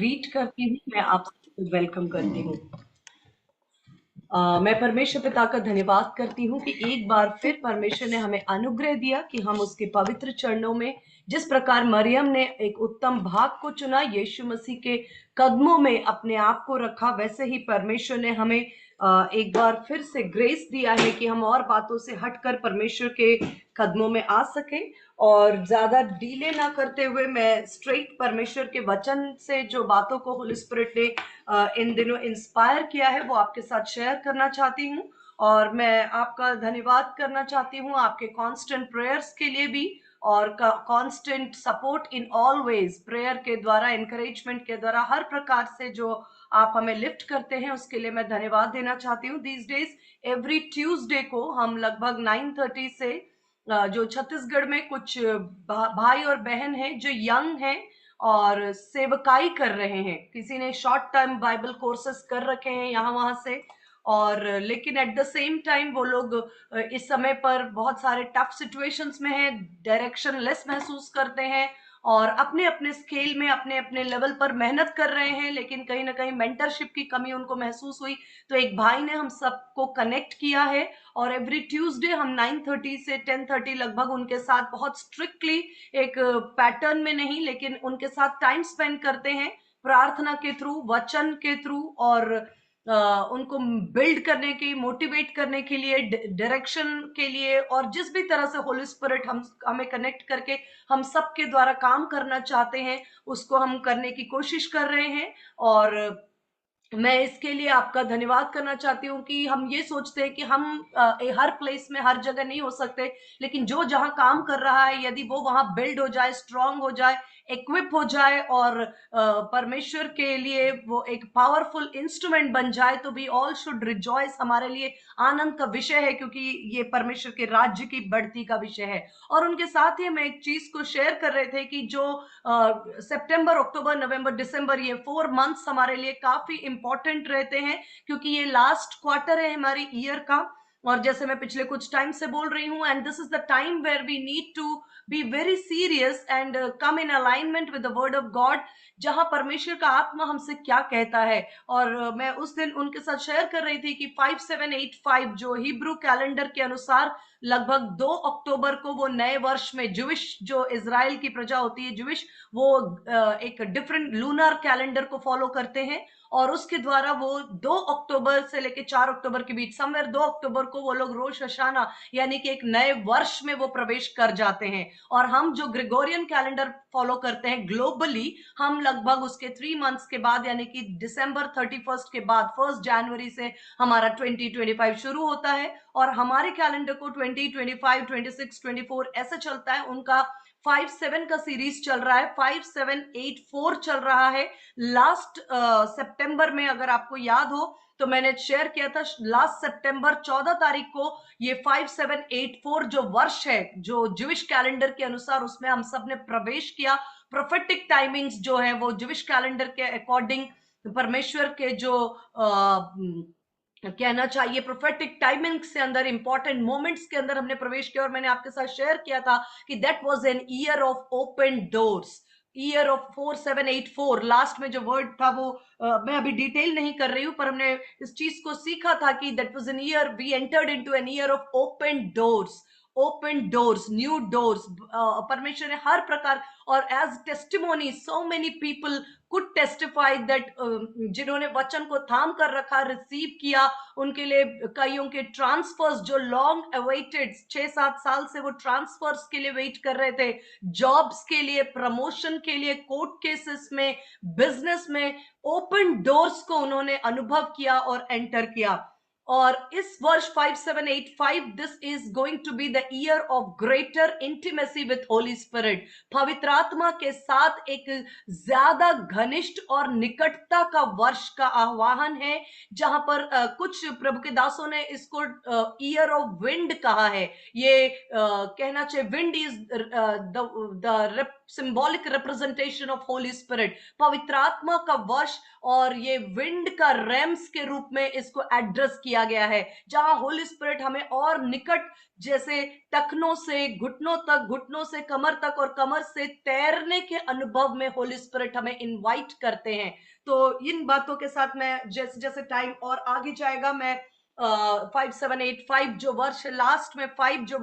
Greet करती हूँ, मैं आप सबको वेलकम करती हूँ। मैं परमेश्वर पिता का धन्यवाद करती हूँ कि एक बार फिर परमेश्वर ने हमें अनुग्रह दिया कि हम उसके पवित्र चरणों में, जिस प्रकार मरियम ने एक उत्तम भाग को चुना, यीशु मसीह के कदमों में अपने आप को रखा, वैसे ही परमेश्वर ने हमें एक बार फिर से ग्रेस दिया है कि हम और बातों से हटकर परमेश्वर के कदमों में आ सके। और ज्यादा डीले ना करते हुए मैं स्ट्रेट परमेश्वर के वचन से जो बातों को होली स्पिरिट ने इन दिनों इंस्पायर किया है वो आपके साथ शेयर करना चाहती हूँ। और मैं आपका धन्यवाद करना चाहती हूँ आपके कांस्टेंट प्रेयर्स के लिए भी, और constant support in always, prayer के द्वारा, इंकरेजमेंट के द्वारा, हर प्रकार से जो आप हमें लिफ्ट करते हैं उसके लिए मैं धन्यवाद देना चाहती हूँ। दीज डेज एवरी ट्यूसडे को हम लगभग 9:30 से जो छत्तीसगढ़ में कुछ भाई और बहन हैं जो यंग हैं और सेवकाई कर रहे हैं, किसी ने शॉर्ट टर्म बाइबल कोर्सेस कर रखे हैं यहाँ वहां से, और लेकिन एट द सेम टाइम वो लोग इस समय पर बहुत सारे टफ सिचुएशंस में हैं, डायरेक्शन लेस महसूस करते हैं और अपने अपने स्केल में अपने अपने लेवल पर मेहनत कर रहे हैं, लेकिन कहीं ना कहीं मेंटरशिप की कमी उनको महसूस हुई। तो एक भाई ने हम सबको कनेक्ट किया है और एवरी ट्यूसडे हम 9:30 से 10:30 लगभग उनके साथ बहुत स्ट्रिक्टली, एक पैटर्न में नहीं लेकिन उनके साथ टाइम स्पेंड करते हैं, प्रार्थना के थ्रू, वचन के थ्रू, और उनको बिल्ड करने की, मोटिवेट करने के लिए, डायरेक्शन के लिए, और जिस भी तरह से होली स्पिरिट हमें कनेक्ट करके हम सबके द्वारा काम करना चाहते हैं उसको हम करने की कोशिश कर रहे हैं। और मैं इसके लिए आपका धन्यवाद करना चाहती हूँ कि हम ये सोचते हैं कि हम हर प्लेस में हर जगह नहीं हो सकते, लेकिन जो जहां काम कर रहा है यदि वो वहां बिल्ड हो जाए, स्ट्रांग हो जाए, इक्विप हो जाए और परमेश्वर के लिए वो एक पावरफुल इंस्ट्रूमेंट बन जाए, तो वी ऑल शुड रिजॉइस, हमारे लिए आनंद का विषय है, क्योंकि ये परमेश्वर के राज्य की बढ़ती का विषय है। और उनके साथ ही हम एक चीज को शेयर कर रहे थे कि जो सितंबर, अक्टूबर, नवंबर, दिसंबर, ये 4 मंथ्स हमारे लिए काफी इंपॉर्टेंट रहते हैं, क्योंकि ये लास्ट क्वार्टर है हमारी ईयर का। और जैसे मैं पिछले कुछ टाइम से बोल रही हूँ, and this is the time where we need to be very serious and come in alignment with the word of God, जहां परमेश्वर का आत्मा हमसे क्या कहता है। और मैं उस दिन उनके साथ शेयर कर रही थी कि 5785 जो हिब्रू कैलेंडर के अनुसार लगभग 2 अक्टूबर को वो नए वर्ष में, जुविश जो इजराइल की प्रजा होती है, जुविश, वो एक डिफरेंट लूनर कैलेंडर को फॉलो करते हैं, और उसके द्वारा वो 2 अक्टूबर से लेके 4 अक्टूबर के बीच, समवेयर 2 अक्टूबर को वो लोग रोश हशाना यानी कि एक नए वर्ष में वो प्रवेश कर जाते हैं। और हम जो ग्रेगोरियन कैलेंडर फॉलो करते हैं ग्लोबली, हम लगभग उसके 3 मंथ्स के बाद यानी कि दिसंबर 31 के बाद 1 जनवरी से हमारा 2025 शुरू होता है, और हमारे कैलेंडर को 2025, 26, 24 ऐसे चलता है। उनका 5-7 का सीरीज चल रहा है, 5784 चल रहा है। लास्ट सितंबर में अगर आपको याद हो तो मैंने शेयर किया था, लास्ट सितंबर 14 तारीख को ये 5784 जो वर्ष है, जो ज्यूइश कैलेंडर के अनुसार, उसमें हम सब ने प्रवेश किया। प्रोफेटिक टाइमिंग्स जो है वो ज्यूइश कैलेंडर के अकॉर्डिंग, परमेश्वर के जो कहना चाहिए प्रोफेटिक टाइमिंग से अंदर, इंपॉर्टेंट मोमेंट्स के अंदर हमने प्रवेश किया। और मैंने आपके साथ शेयर किया था कि that was an year of open doors, year of 4784। Last में जो वर्ड था वो मैं अभी डिटेल नहीं कर रही हूं, पर हमने इस चीज को सीखा था कि that was an year, we entered into an year of open doors, open doors, new doors. परमेश्वर ने हर प्रकार, और as testimony so many people could testify that, जिन्होंने वचन को थाम कर रखा, रिसीव किया, उनके लिए कईयों के ट्रांसफर्स जो लॉन्ग अवेटेड, 6-7 साल से वो ट्रांसफर्स के लिए वेट कर रहे थे, जॉब्स के लिए, प्रमोशन के लिए, कोर्ट केसेस में, बिजनेस में, ओपन डोर्स को उन्होंने अनुभव किया और एंटर किया। और इस वर्ष 5785, this is going to be the year of greater intimacy with Holy Spirit. पवित्र आत्मा के साथ एक ज्यादा घनिष्ठ और निकटता का वर्ष का आह्वान है, जहां पर कुछ प्रभु के दासों ने इसको ईयर ऑफ विंड कहा है। ये कहना चाहिए, wind is the symbolic representation of Holy Spirit, पवित्र आत्मा का वश और ये विंड का रेम्स के रूप में इसको एड्रेस किया गया है, जहां होली स्पिरिट हमें और निकट, जैसे टखनों से घुटनों तक, घुटनों से कमर तक और कमर से तैरने के अनुभव में होली स्पिरिट हमें इनवाइट करते हैं। तो इन बातों के साथ मैं जैसे जैसे टाइम और आगे जाएगा, मैं 5785 जो वर्ष लास्ट में 5 जो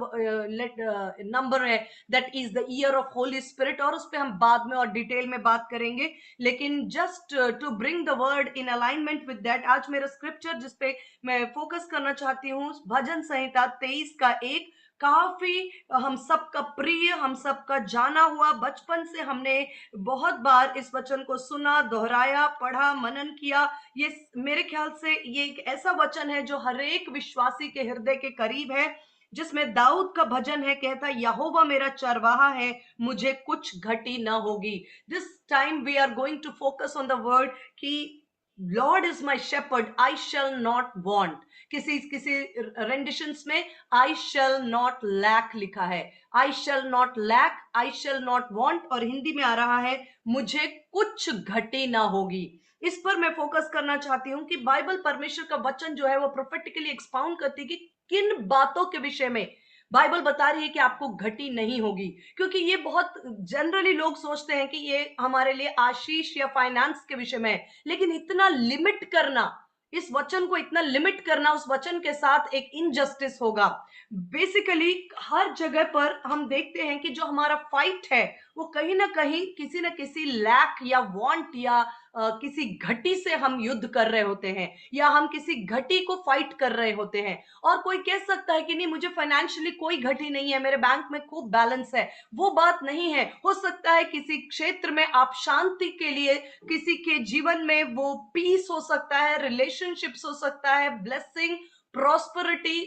नंबर है, that is the year of Holy spirit, और उस पर हम बाद में और डिटेल में बात करेंगे। लेकिन just to bring the word in alignment with that, आज मेरा स्क्रिप्चर जिसपे मैं फोकस करना चाहती हूँ, भजन संहिता 23 का 1, काफी हम सबका प्रिय, हम सबका जाना हुआ, बचपन से हमने बहुत बार इस वचन को सुना, दोहराया, पढ़ा, मनन किया। ये मेरे ख्याल से ये एक ऐसा वचन है जो हर एक विश्वासी के हृदय के करीब है, जिसमें दाऊद का भजन है, कहता है यहोवा मेरा चरवाहा है, मुझे कुछ घटी ना होगी। This time we are going to focus on the word कि Lord is my shepherd I shall not want. किसी किसी रेंडिशंस में आई शैल नॉट लैक लिखा है, I shall not lack, I shall not want, और हिंदी में आ रहा है मुझे कुछ घटी ना होगी। इस पर मैं फोकस करना चाहती हूं कि बाइबल, परमेश्वर का वचन जो है वो प्रोफेटिकली एक्सपाउंड करती है कि किन बातों के विषय में बाइबल बता रही है कि आपको घटी नहीं होगी। क्योंकि ये बहुत जनरली लोग सोचते हैं कि ये हमारे लिए आशीष या फाइनेंस के विषय में है, लेकिन इतना लिमिट करना, इस वचन को इतना लिमिट करना, उस वचन के साथ एक इनजस्टिस होगा। बेसिकली हर जगह पर हम देखते हैं कि जो हमारा फाइट है वो कहीं ना कहीं किसी न किसी लैक या वांट या किसी घटी से हम युद्ध कर रहे होते हैं, या हम किसी घटी को फाइट कर रहे होते हैं। और कोई कह सकता है कि नहीं, मुझे फाइनेंशियली कोई घटी नहीं है, मेरे बैंक में खूब बैलेंस है। वो बात नहीं है। हो सकता है किसी क्षेत्र में आप शांति के लिए, किसी के जीवन में वो पीस हो सकता है, रिलेशनशिप्स हो सकता है, ब्लेसिंग, प्रॉस्पेरिटी,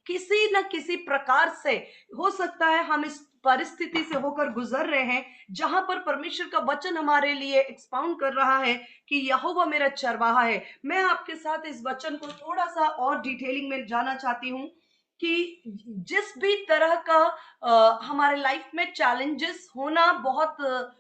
किसी न किसी प्रकार से हो सकता है हम इस परिस्थिति से होकर गुजर रहे हैं, जहां पर परमेश्वर का वचन हमारे लिए एक्सपाउंड कर रहा है कि यहोवा मेरा चरवाहा है। मैं आपके साथ इस वचन को थोड़ा सा और डिटेलिंग में जाना चाहती हूं कि जिस भी तरह का हमारे लाइफ में चैलेंजेस होना बहुत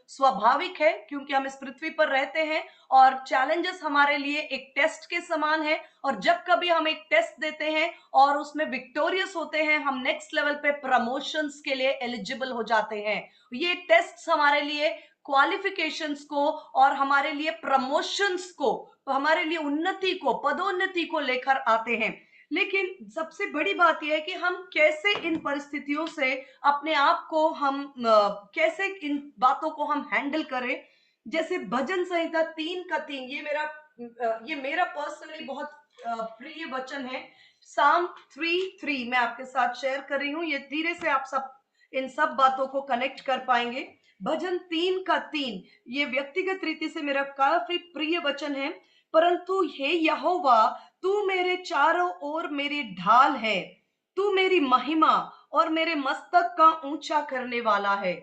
स्वाभाविक है, क्योंकि हम इस पृथ्वी पर रहते हैं और चैलेंजेस हमारे लिए एक टेस्ट के समान है। और जब कभी हम एक टेस्ट देते हैं और उसमें विक्टोरियस होते हैं, हम नेक्स्ट लेवल पे प्रमोशंस के लिए एलिजिबल हो जाते हैं। ये टेस्ट हमारे लिए क्वालिफिकेशंस को और हमारे लिए प्रमोशंस को, हमारे लिए उन्नति को, पदोन्नति को लेकर आते हैं। लेकिन सबसे बड़ी बात यह है कि हम कैसे इन परिस्थितियों से अपने आप को, हम कैसे इन बातों को हम हैंडल करें। जैसे भजन संहिता 3 का 3, ये मेरा पर्सनली बहुत प्रिय वचन है। साम 3:3 मैं आपके साथ शेयर कर रही हूँ। ये धीरे से आप सब इन सब बातों को कनेक्ट कर पाएंगे। भजन 3 का 3 ये व्यक्तिगत रीति से मेरा काफी प्रिय वचन है। परंतु हे यहोवा, तू मेरे चारों ओर मेरी ढाल है, तू मेरी महिमा और मेरे मस्तक का ऊंचा करने वाला है।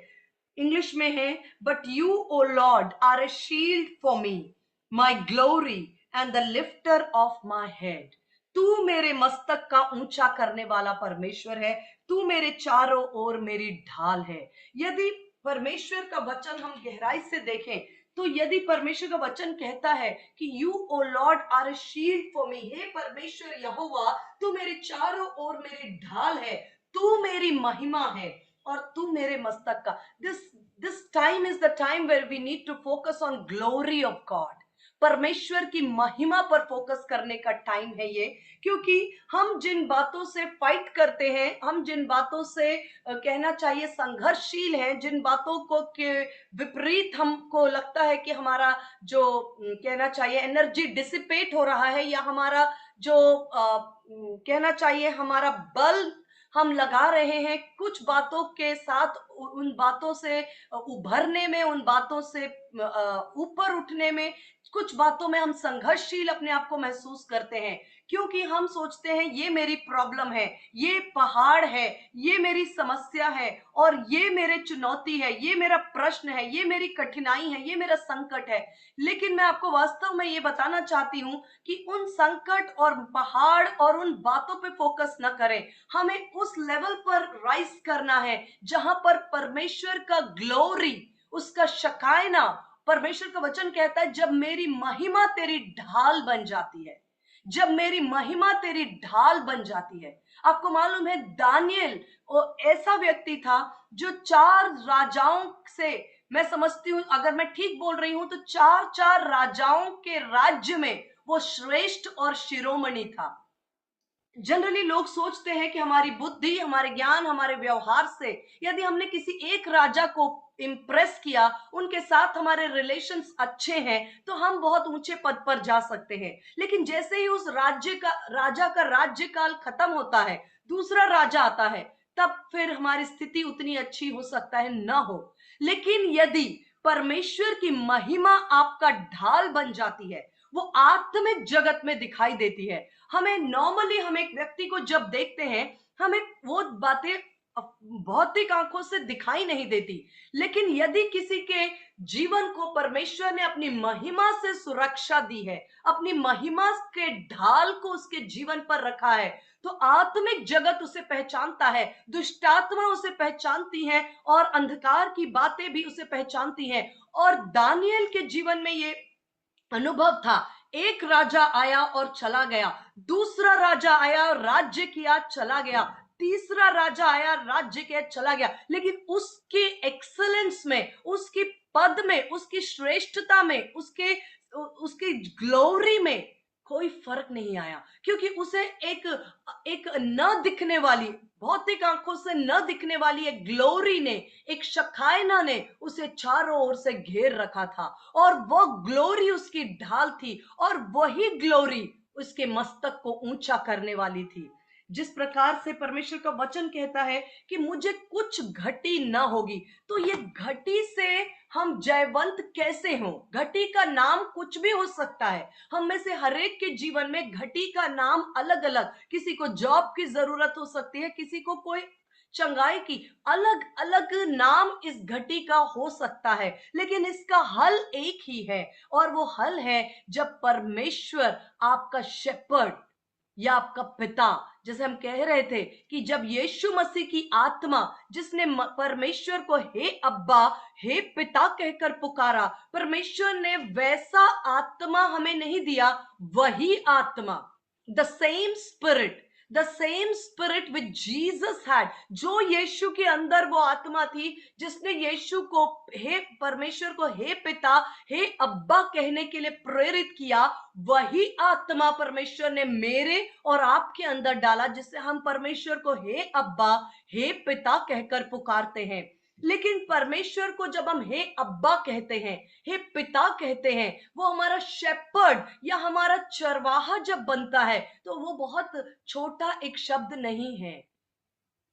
इंग्लिश में है, but you O Lord are a shield for me, my glory and the lifter of my head. तू मेरे मस्तक का ऊंचा करने वाला परमेश्वर है, तू मेरे चारों ओर मेरी ढाल है। यदि परमेश्वर का वचन हम गहराई से देखें, तो यदि परमेश्वर का वचन कहता है कि you O Lord are a shield for me, हे परमेश्वर यहोवा, तू मेरे चारों ओर मेरी ढाल है, तू मेरी महिमा है और तू मेरे मस्तक का। This time is the time where we need to focus on glory of God. परमेश्वर की महिमा पर फोकस करने का टाइम है ये। क्योंकि हम जिन बातों से फाइट करते हैं, हम जिन बातों से कहना चाहिए संघर्षशील हैं, जिन बातों को के विपरीत हमको लगता है कि हमारा जो कहना चाहिए एनर्जी डिसिपेट हो रहा है, या हमारा जो कहना चाहिए हमारा बल हम लगा रहे हैं कुछ बातों के साथ, उन बातों से उभरने में, उन बातों से ऊपर उठने में, कुछ बातों में हम संघर्षशील अपने आप को महसूस करते हैं। क्योंकि हम सोचते हैं ये मेरी प्रॉब्लम है, ये पहाड़ है, ये मेरी समस्या है, और ये मेरे चुनौती है, ये मेरा प्रश्न है, ये मेरी कठिनाई है, ये मेरा संकट है। लेकिन मैं आपको वास्तव में ये बताना चाहती हूं कि उन संकट और पहाड़ और उन बातों पे फोकस न करें। हमें उस लेवल पर राइज करना है जहां पर परमेश्वर का ग्लोरी उसका शकायना, परमेश्वर का वचन कहता है जब मेरी महिमा तेरी ढाल बन जाती है, जब मेरी महिमा तेरी ढाल बन जाती है। आपको मालूम है दानियल वो ऐसा व्यक्ति था जो चार राजाओं से, मैं समझती हूं अगर मैं ठीक बोल रही हूं तो चार चार राजाओं के राज्य में वो श्रेष्ठ और शिरोमणि था। जनरली लोग सोचते हैं कि हमारी बुद्धि, हमारे ज्ञान, हमारे व्यवहार से यदि हमने किसी एक राजा को इम्प्रेस किया, उनके साथ हमारे रिलेशंस अच्छे हैं, तो हम बहुत ऊंचे पद पर जा सकते हैं। लेकिन जैसे ही उस राजा का राज्यकाल खत्म होता है, दूसरा राजा आता है, तब फिर हमारी स्थिति उतनी अच्छी हो सकता है ना हो। लेकिन यदि परमेश्वर की महिमा आपका ढाल बन जाती है, वो आत्मिक जगत में दिखाई देती है। हमें नॉर्मली, हम एक व्यक्ति को जब देखते हैं, हमें वो बातें भौतिक आंखों से दिखाई नहीं देती। लेकिन यदि किसी के जीवन को परमेश्वर ने अपनी महिमा से सुरक्षा दी है, अपनी महिमा के ढाल को उसके जीवन पर रखा है, तो आत्मिक जगत उसे पहचानता है, दुष्टात्मा उसे पहचानती है और अंधकार की बातें भी उसे पहचानती हैं। और दानियल के जीवन में ये अनुभव था। एक राजा आया और चला गया, दूसरा राजा आया और राज्य किया, चला गया, तीसरा राजा आया, राज्य किया, चला गया, लेकिन उसकी एक्सीलेंस में, उसकी पद में, उसकी श्रेष्ठता में, उसके उसकी ग्लोरी में कोई फर्क नहीं आया, क्योंकि उसे एक एक न दिखने वाली, भौतिक आंखों से न दिखने वाली एक ग्लोरी ने, एक शखायना ने उसे चारों ओर से घेर रखा था, और वो ग्लोरी उसकी ढाल थी, और वही ग्लोरी उसके मस्तक को ऊंचा करने वाली थी। जिस प्रकार से परमेश्वर का वचन कहता है कि मुझे कुछ घटी ना होगी, तो ये घटी से हम जयवंत कैसे हों? घटी का नाम कुछ भी हो सकता है। हम में से हर एक के जीवन में घटी का नाम अलग अलग, किसी को जॉब की जरूरत हो सकती है, किसी को कोई चंगाई की, अलग अलग नाम इस घटी का हो सकता है, लेकिन इसका हल एक ही है। और वो हल है जब परमेश्वर आपका शेपर्ड या आपका पिता, जैसे हम कह रहे थे कि जब यीशु मसीह की आत्मा, जिसने परमेश्वर को हे अब्बा, हे पिता कहकर पुकारा, परमेश्वर ने वैसा आत्मा हमें नहीं दिया, वही आत्मा, the same spirit, the same spirit which Jesus had, जो यीशु के अंदर वो आत्मा थी जिसने यीशु को, हे परमेश्वर को हे पिता, हे अब्बा कहने के लिए प्रेरित किया, वही आत्मा परमेश्वर ने मेरे और आपके अंदर डाला, जिससे हम परमेश्वर को हे अब्बा, हे पिता कहकर पुकारते हैं। लेकिन परमेश्वर को जब हम हे अब्बा कहते हैं, हे पिता कहते हैं, वो हमारा शेपर्ड या हमारा चरवाहा जब बनता है, तो वो बहुत छोटा एक शब्द नहीं है।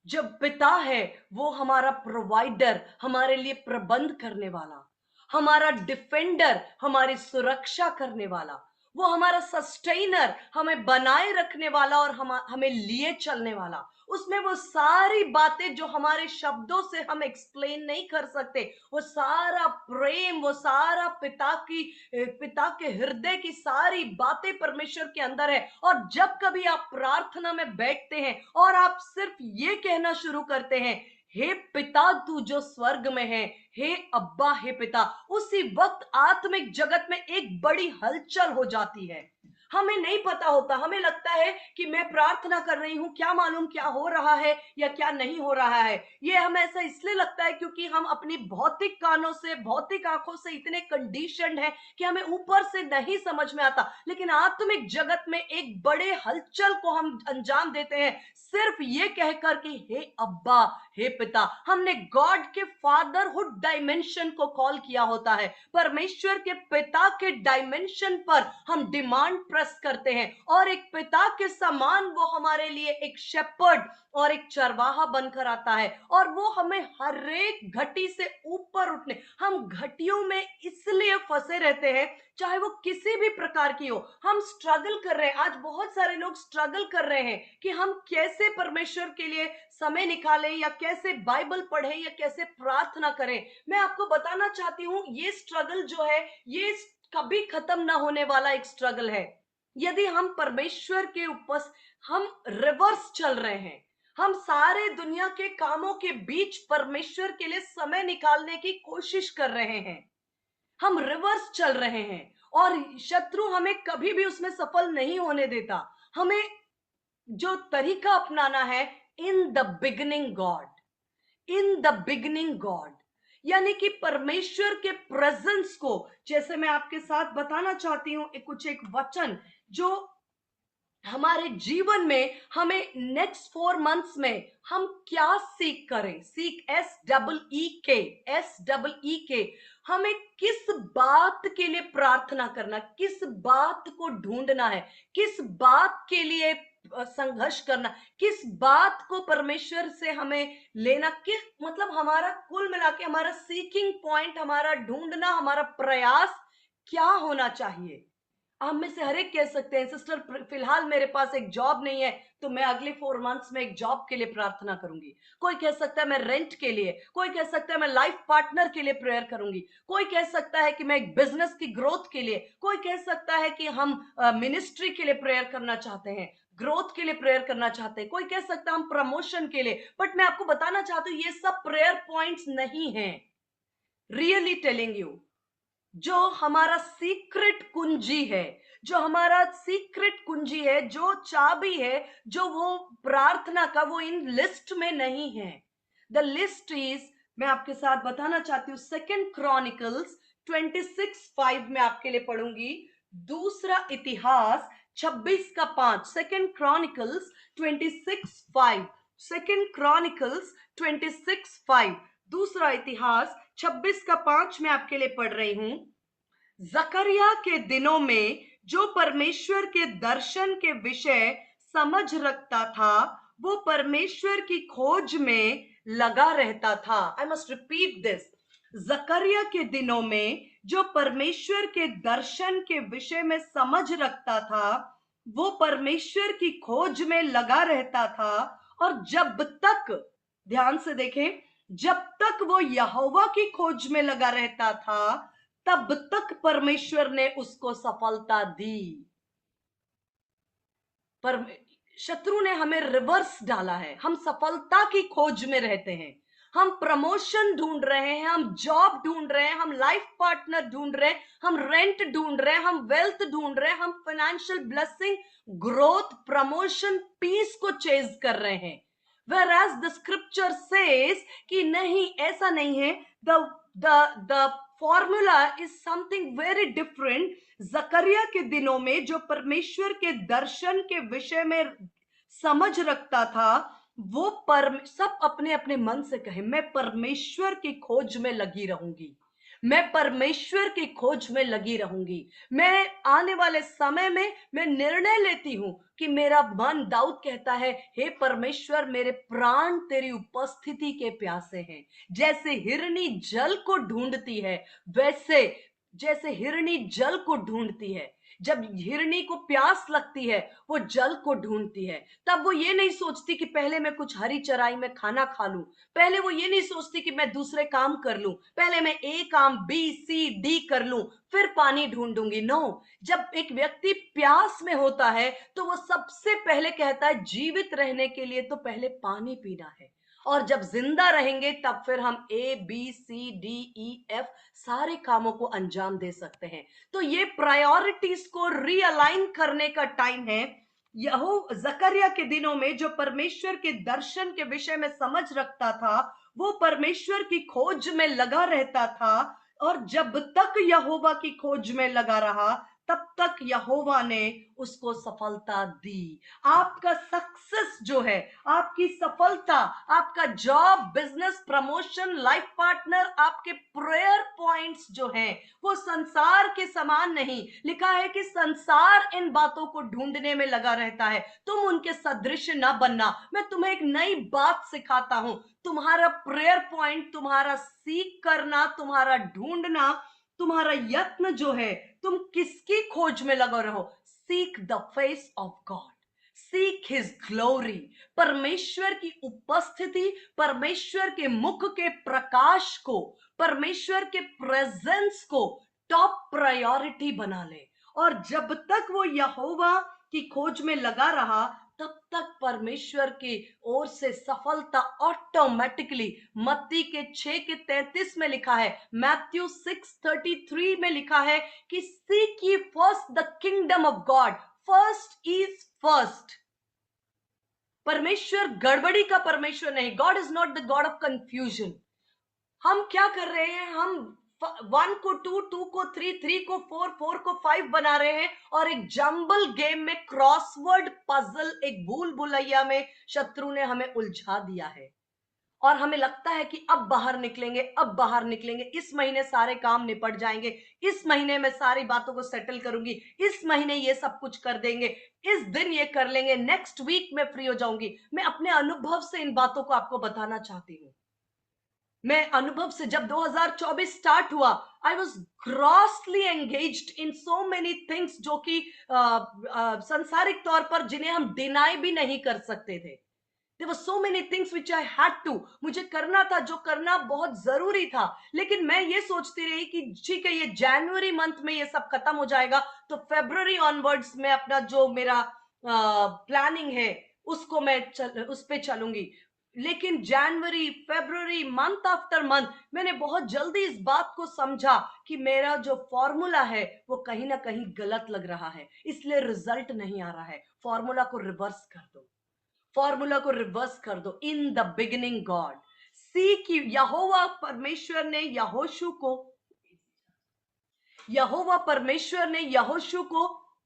जब पिता है, वो हमारा प्रोवाइडर, हमारे लिए प्रबंध करने वाला, हमारा डिफेंडर, हमारी सुरक्षा करने वाला, वो हमारा सस्टेनर, हमें बनाए रखने वाला और हमें लिए चलने वाला, उसमें वो सारी बातें जो हमारे शब्दों से हम एक्सप्लेन नहीं कर सकते, वो सारा प्रेम, वो सारा पिता के हृदय की सारी बातें परमेश्वर के अंदर है। और जब कभी आप प्रार्थना में बैठते हैं और आप सिर्फ ये कहना शुरू करते हैं, हे पिता तू जो स्वर्ग में है, हे अब्बा, हे पिता, उसी वक्त आत्मिक जगत में एक बड़ी हलचल हो जाती है। हमें नहीं पता होता, हमें लगता है कि मैं प्रार्थना कर रही हूं, क्या मालूम क्या हो रहा है या क्या नहीं हो रहा है। ये हमें ऐसा इसलिए लगता है क्योंकि हम अपनी भौतिक कानों से, भौतिक आंखों से इतने कंडीशनड हैं कि हमें ऊपर से नहीं समझ में आता। लेकिन आत्मिक जगत में एक बड़े हलचल को हम अंजाम देते हैं सिर्फ ये कहकर कि हे अब्बा, हे पिता। हमने गॉड के फादरहुड डायमेंशन को कॉल किया होता है, परमेश्वर के पिता के डायमेंशन पर हम डिमांड प्रेस करते हैं, और एक पिता के समान वो हमारे लिए एक शेपर्ड और एक चरवाहा बनकर आता है, और वो हमें हर एक घटी से ऊपर उठने, हम घटियों में इसलिए फंसे रहते हैं, चाहे वो किसी भी प्रकार की हो। हम स्ट्रगल कर रहे हैं, आज बहुत सारे लोग स्ट्रगल कर रहे हैं कि हम कैसे परमेश्वर के लिए समय निकालें, या कैसे बाइबल पढ़ें, या कैसे प्रार्थना करें। मैं आपको बताना चाहती हूं, ये स्ट्रगल जो है, ये कभी खत्म ना होने वाला एक स्ट्रगल है। यदि हम परमेश्वर के ऊपर, हम रिवर्स चल रहे हैं, हम सारे दुनिया के कामों के बीच परमेश्वर के लिए समय निकालने की कोशिश कर रहे हैं। हम रिवर्स चल रहे हैं और शत्रु हमें कभी भी उसमें सफल नहीं होने देता। हमें जो तरीका अपनाना है, in the beginning God, in the beginning God, यानी कि परमेश्वर के प्रेजेंस को, जैसे मैं आपके साथ बताना चाहती हूं एक वचन जो हमारे जीवन में हमें नेक्स्ट 4 मंथ्स में हम क्या सीख करें। सीख, SEEK, हमें किस बात के लिए प्रार्थना करना, किस बात को ढूंढना है, किस बात के लिए संघर्ष करना, किस बात को परमेश्वर से हमें लेना, किस मतलब हमारा कुल मिला के हमारा सीकिंग पॉइंट, हमारा ढूंढना, हमारा प्रयास क्या होना चाहिए। हम में से हर एक कह सकते हैं, सिस्टर फिलहाल मेरे पास एक जॉब नहीं है तो मैं अगले 4 मंथ्स में एक जॉब के लिए प्रार्थना करूंगी। कोई कह सकता है मैं रेंट के लिए, कोई कह सकता है मैं लाइफ पार्टनर के लिए प्रेयर करूंगी, कोई कह सकता है कि मैं एक बिजनेस की ग्रोथ के लिए, कोई कह सकता है कि हम मिनिस्ट्री के लिए प्रेयर करना चाहते हैं, ग्रोथ के लिए प्रेयर करना चाहते हैं, कोई कह सकता है हम प्रमोशन के लिए। बट मैं आपको बताना चाहती हूँ ये सब प्रेयर पॉइंट्स नहीं है। रियली टेलिंग यू, जो हमारा सीक्रेट कुंजी है, जो हमारा सीक्रेट कुंजी है, जो चाबी है, जो वो प्रार्थना का, वो इन लिस्ट में नहीं है। द लिस्ट इज, मैं आपके साथ बताना चाहती हूँ, 2 क्रॉनिकल्स 26:5 में आपके लिए पढ़ूंगी। दूसरा इतिहास 26:5, 2 क्रॉनिकल्स 26:5, 2 क्रॉनिकल्स 26:5, दूसरा इतिहास 26:5 में आपके लिए पढ़ रही हूं। जकरिया के दिनों में जो परमेश्वर के दर्शन के विषय समझ रखता था, वो परमेश्वर की खोज में लगा रहता था। I must repeat this. जकरिया के दिनों में जो परमेश्वर के दर्शन के विषय में समझ रखता था, वो परमेश्वर की खोज में लगा रहता था। और जब तक, ध्यान से देखें, जब तक वो यहोवा की खोज में लगा रहता था, तब तक परमेश्वर ने उसको सफलता दी। पर शत्रु ने हमें रिवर्स डाला है। हम सफलता की खोज में रहते हैं, हम प्रमोशन ढूंढ रहे हैं, हम जॉब ढूंढ रहे हैं, हम लाइफ पार्टनर ढूंढ रहे हैं, हम रेंट ढूंढ रहे हैं, हम वेल्थ ढूंढ रहे हैं, हम financial blessing, growth, promotion, peace को चेज कर रहे हैं। Whereas the scripture says कि नहीं, ऐसा नहीं है। The formula is something very different. जकरिया के दिनों में जो परमेश्वर के दर्शन के विषय में समझ रखता था, वो सब अपने अपने मन से कहे, मैं परमेश्वर की खोज में लगी रहूंगी, मैं परमेश्वर की खोज में लगी रहूंगी। मैं आने वाले समय में मैं निर्णय लेती हूं कि मेरा मन, दाऊद कहता है, हे परमेश्वर मेरे प्राण तेरी उपस्थिति के प्यासे हैं। जैसे हिरनी जल को ढूंढती है, वैसे जैसे हिरनी जल को ढूंढती है, जब हिरनी को प्यास लगती है वो जल को ढूंढती है, तब वो ये नहीं सोचती कि पहले मैं कुछ हरी चराई में खाना खा लूं, पहले वो ये नहीं सोचती कि मैं दूसरे काम कर लूं, पहले मैं ए काम B C D कर लूं फिर पानी ढूंढूंगी। नो, जब एक व्यक्ति प्यास में होता है तो वो सबसे पहले कहता है जीवित रहने के लिए तो पहले पानी पीना है, और जब जिंदा रहेंगे तब फिर हम ABCDEF सारे कामों को अंजाम दे सकते हैं। तो ये प्रायोरिटीज को रीअलाइन करने का टाइम है। यहो जकरिया के दिनों में जो परमेश्वर के दर्शन के विषय में समझ रखता था, वो परमेश्वर की खोज में लगा रहता था, और जब तक यहोवा की खोज में लगा रहा, तब तक यहोवा ने उसको सफलता दी। आपका सक्सेस जो है, आपकी सफलता, आपका job, business, promotion, life partner, आपके प्रेयर पॉइंट्स जो हैं, वो संसार के समान नहीं। लिखा है कि संसार इन बातों को ढूंढने में लगा रहता है, तुम उनके सदृश न बनना। मैं तुम्हें एक नई बात सिखाता हूं, तुम्हारा प्रेयर पॉइंट, तुम्हारा सीख करना, तुम्हारा ढूंढना, तुम्हारा यत्न जो है, तुम किसकी खोज में लगे रहो। Seek the face of God, seek his glory, परमेश्वर की उपस्थिति, परमेश्वर के मुख के प्रकाश को, परमेश्वर के प्रेजेंस को टॉप प्रायोरिटी बना ले। और जब तक वो यहोवा की खोज में लगा रहा, तब तक परमेश्वर की ओर से सफलता ऑटोमेटिकली, मत्ती के 6:33 में लिखा है, मैथ्यू 6:33 में लिखा है कि seek ye first the kingdom of God, first is first. परमेश्वर गड़बड़ी का परमेश्वर नहीं, God is not the God of confusion. हम क्या कर रहे हैं, हम 1 को 2, 2 को 3, 3 को 4, 4 को 5 बना रहे हैं और एक जंबल गेम में, क्रॉसवर्ड पजल, एक भूल भुलैया में शत्रु ने हमें उलझा दिया है। और हमें लगता है कि अब बाहर निकलेंगे, अब बाहर निकलेंगे, इस महीने सारे काम निपट जाएंगे, इस महीने में सारी बातों को सेटल करूंगी, इस महीने ये सब कुछ कर देंगे, इस दिन ये कर लेंगे, नेक्स्ट वीक में फ्री हो जाऊंगी। मैं अपने अनुभव से इन बातों को आपको बताना चाहती हूँ। मैं अनुभव से, जब 2024 स्टार्ट हुआ, I was grossly engaged in so many things, जो कि संसारिक तौर पर जिन्हें हम डिनाई भी नहीं कर सकते थे। There were so many things which I had to, मुझे करना था, जो करना बहुत जरूरी था। लेकिन मैं ये सोचती रही कि ठीक है, ये जनवरी मंथ में ये सब खत्म हो जाएगा, तो फरवरी ऑनवर्ड्स में अपना जो मेरा प्लानिंग है उसको मैं उस पे चलूंगी। लेकिन जनवरी, फरवरी, मंथ आफ्टर मंथ, मैंने बहुत जल्दी इस बात को समझा कि मेरा जो फॉर्मूला है वो कहीं ना कहीं गलत लग रहा है, इसलिए रिजल्ट नहीं आ रहा है। फॉर्मूला को रिवर्स कर दो, फॉर्मूला को रिवर्स कर दो। इन द बिगिनिंग गॉड, सी की यहोवा परमेश्वर ने यहोशू को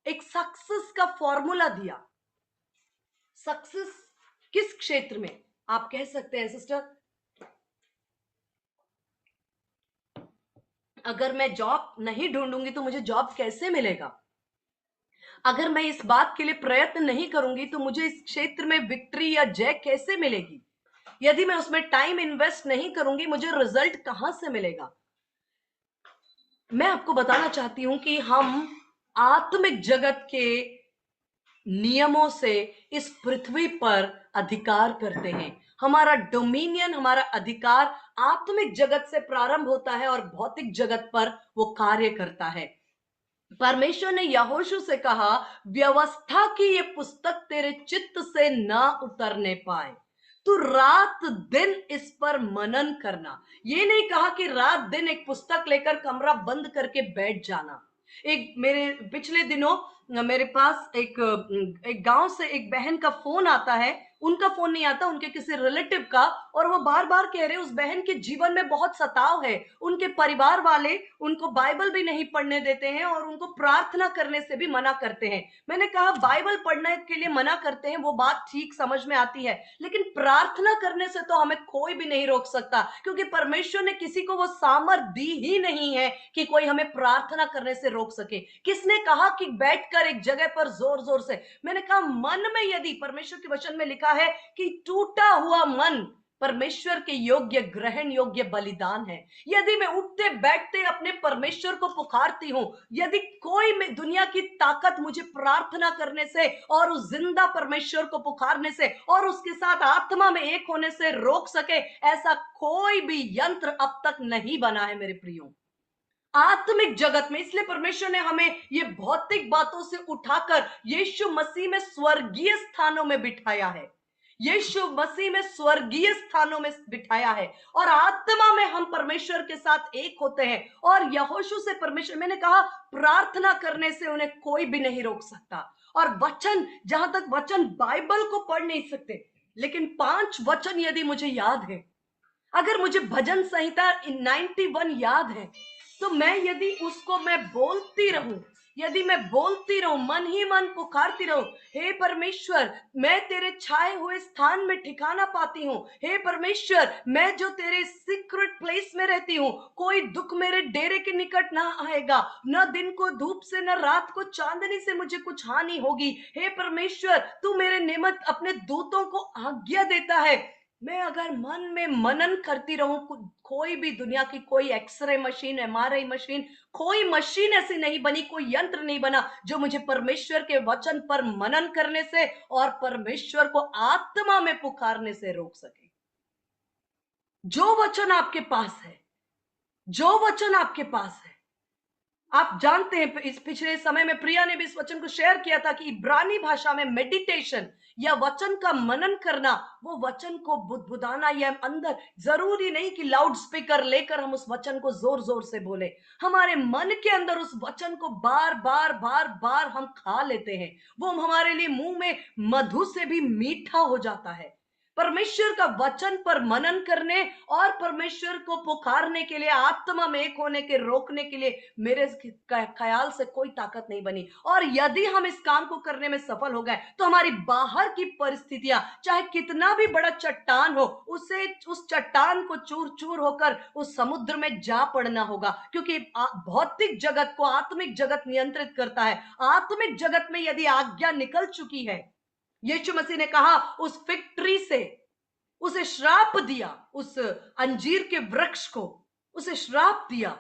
एक सक्सेस का फॉर्मूला दिया। सक्सेस किस क्षेत्र में, आप कह सकते हैं सिस्टर, अगर मैं जॉब नहीं ढूंढूंगी तो मुझे जॉब कैसे मिलेगा? अगर मैं इस बात के लिए प्रयत्न नहीं करूंगी तो मुझे इस क्षेत्र में विक्ट्री या जय कैसे मिलेगी? यदि मैं उसमें टाइम इन्वेस्ट नहीं करूंगी, मुझे रिजल्ट कहां से मिलेगा? मैं आपको बताना चाहती हूं कि हम आत्मिक जगत के नियमों से इस पृथ्वी पर अधिकार करते हैं। हमारा डोमिनियन, हमारा अधिकार आत्मिक जगत से प्रारंभ होता है और भौतिक जगत पर वो कार्य करता है। परमेश्वर ने यहोशू से कहा, व्यवस्था की ये पुस्तक तेरे चित्त से ना उतरने पाए, तू रात दिन इस पर मनन करना। ये नहीं कहा कि रात दिन एक पुस्तक लेकर कमरा बंद करके बैठ जाना। एक मेरे पिछले दिनों मेरे पास एक गांव से एक बहन का फोन आता है, उनका फोन नहीं आता, उनके किसी रिलेटिव का, और वो बार बार कह रहे उस बहन के जीवन में बहुत सताव है, उनके परिवार वाले उनको बाइबल भी नहीं पढ़ने देते हैं और उनको प्रार्थना करने से भी मना करते हैं। मैंने कहा, बाइबल पढ़ने के लिए मना करते हैं वो बात ठीक समझ में आती है, लेकिन प्रार्थना करने से तो हमें कोई भी नहीं रोक सकता, क्योंकि परमेश्वर ने किसी को वो सामर्थ दी ही नहीं है कि कोई हमें प्रार्थना करने से रोक सके। किसने कहा कि बैठकर एक जगह पर जोर जोर से? मैंने कहा, मन में यदि परमेश्वर के वचन में लिखा है कि टूटा हुआ मन परमेश्वर के योग्य, ग्रहण योग्य बलिदान है। यदि मैं उठते बैठते अपने परमेश्वर को पुकारती हूं, यदि कोई में दुनिया की ताकत मुझे प्रार्थना करने से और उस जिंदा परमेश्वर को पुकारने से और उसके साथ आत्मा में एक होने से रोक सके, ऐसा कोई भी यंत्र अब तक नहीं बना है मेरे प्रियो। आत्मिक जगत में, इसलिए परमेश्वर ने हमें ये भौतिक बातों से उठाकर यीशु मसीह में स्वर्गीय स्थानों में बिठाया है। यीशु मसीह में स्वर्गीय स्थानों में बिठाया है और आत्मा में हम परमेश्वर के साथ एक होते हैं। और यहोशू से परमेश्वर, मैंने कहा, प्रार्थना करने से उन्हें कोई भी नहीं रोक सकता। और वचन, जहां तक वचन, बाइबल को पढ़ नहीं सकते, लेकिन 5 वचन यदि मुझे याद है, अगर मुझे भजन संहिता 91 याद है, तो मैं यदि उसको मैं बोलती रहूं, यदि मैं बोलती रहूं, मन ही मन पुकारती रहूं, हे परमेश्वर, मैं तेरे छाए हुए स्थान में ठिकाना पाती हूं। हे परमेश्वर, मैं जो तेरे सीक्रेट प्लेस में रहती हूं, कोई दुख मेरे डेरे के निकट ना आएगा, न दिन को धूप से न रात को चांदनी से मुझे कुछ हानि होगी। हे परमेश्वर, तू मेरे निमित्त अपने दूतों को आज्ञा देता है। मैं अगर मन में मनन करती रहूं, कोई भी दुनिया की कोई एक्सरे मशीन, एमआरआई मशीन, कोई मशीन ऐसी नहीं बनी, कोई यंत्र नहीं बना जो मुझे परमेश्वर के वचन पर मनन करने से और परमेश्वर को आत्मा में पुकारने से रोक सके। जो वचन आपके पास है, जो वचन आपके पास है, आप जानते हैं इस पिछले समय में प्रिया ने भी इस वचन को शेयर किया था कि इब्रानी भाषा में मेडिटेशन या वचन का मनन करना, वो वचन को बुदबुदाना या अंदर, जरूरी नहीं कि लाउड स्पीकर लेकर हम उस वचन को जोर जोर से बोले, हमारे मन के अंदर उस वचन को बार बार बार बार हम खा लेते हैं, वो हमारे लिए मुंह में मधु से भी मीठा हो जाता है। परमेश्वर का वचन पर मनन करने और परमेश्वर को पुकारने के लिए, आत्मा में एक होने के रोकने के लिए मेरे ख्याल से कोई ताकत नहीं बनी। और यदि हम इस काम को करने में सफल हो गए तो हमारी बाहर की परिस्थितियां चाहे कितना भी बड़ा चट्टान हो, उसे उस चट्टान को चूर चूर होकर उस समुद्र में जा पड़ना होगा, क्योंकि भौतिक जगत को आत्मिक जगत नियंत्रित करता है। आत्मिक जगत में यदि आज्ञा निकल चुकी है, यीशु मसीह ने कहा उस फिग ट्री से उसे श्राप दिया, उस अंजीर के वृक्ष को उसे श्राप दिया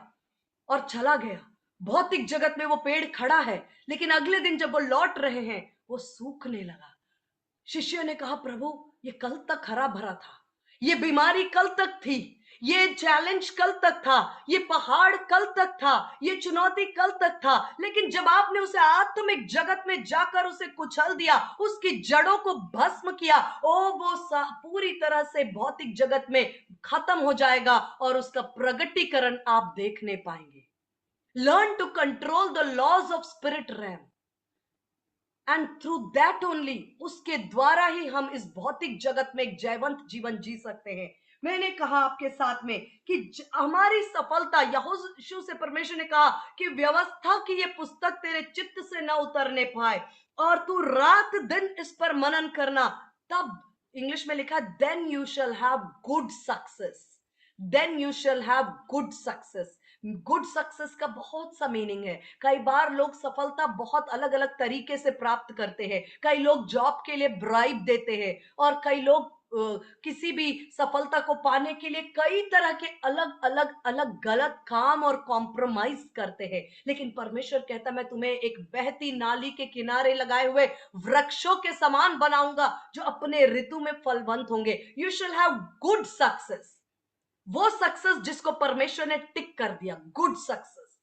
और चला गया। भौतिक जगत में वो पेड़ खड़ा है, लेकिन अगले दिन जब वो लौट रहे हैं वो सूखने लगा। शिष्य ने कहा प्रभु ये कल तक हरा भरा था, ये बीमारी कल तक थी, ये चैलेंज कल तक था, ये पहाड़ कल तक था, ये चुनौती कल तक था, लेकिन जब आपने उसे आत्मिक जगत में जाकर उसे कुचल दिया, उसकी जड़ों को भस्म किया, वो पूरी तरह से भौतिक जगत में खत्म हो जाएगा और उसका प्रगटीकरण आप देखने पाएंगे। Learn to control the laws of spirit realm and through that only, उसके द्वारा ही हम इस भौतिक जगत में एक जयवंत जीवन जी सकते हैं। मैंने कहा आपके साथ में कि हमारी सफलता, यहोशू से परमेश्वर ने कहा कि व्यवस्था की ये पुस्तक तेरे चित्त से न उतरने पाए और तू रात दिन इस पर मनन करना, तब इंग्लिश में लिखा then you shall have good success, then you shall have good success. Good success का बहुत सा मीनिंग है। कई बार लोग सफलता बहुत अलग अलग तरीके से प्राप्त करते हैं। कई लोग जॉब के लिए ब्राइब देते हैं और कई लोग किसी भी सफलता को पाने के लिए कई तरह के अलग अलग अलग गलत काम और कॉम्प्रोमाइज करते हैं। लेकिन परमेश्वर कहता मैं तुम्हें एक बहती नाली के किनारे लगाए हुए वृक्षों के समान बनाऊंगा जो अपने ऋतु में फलवंत होंगे। You shall have good success, वो सक्सेस जिसको परमेश्वर ने टिक कर दिया, गुड सक्सेस,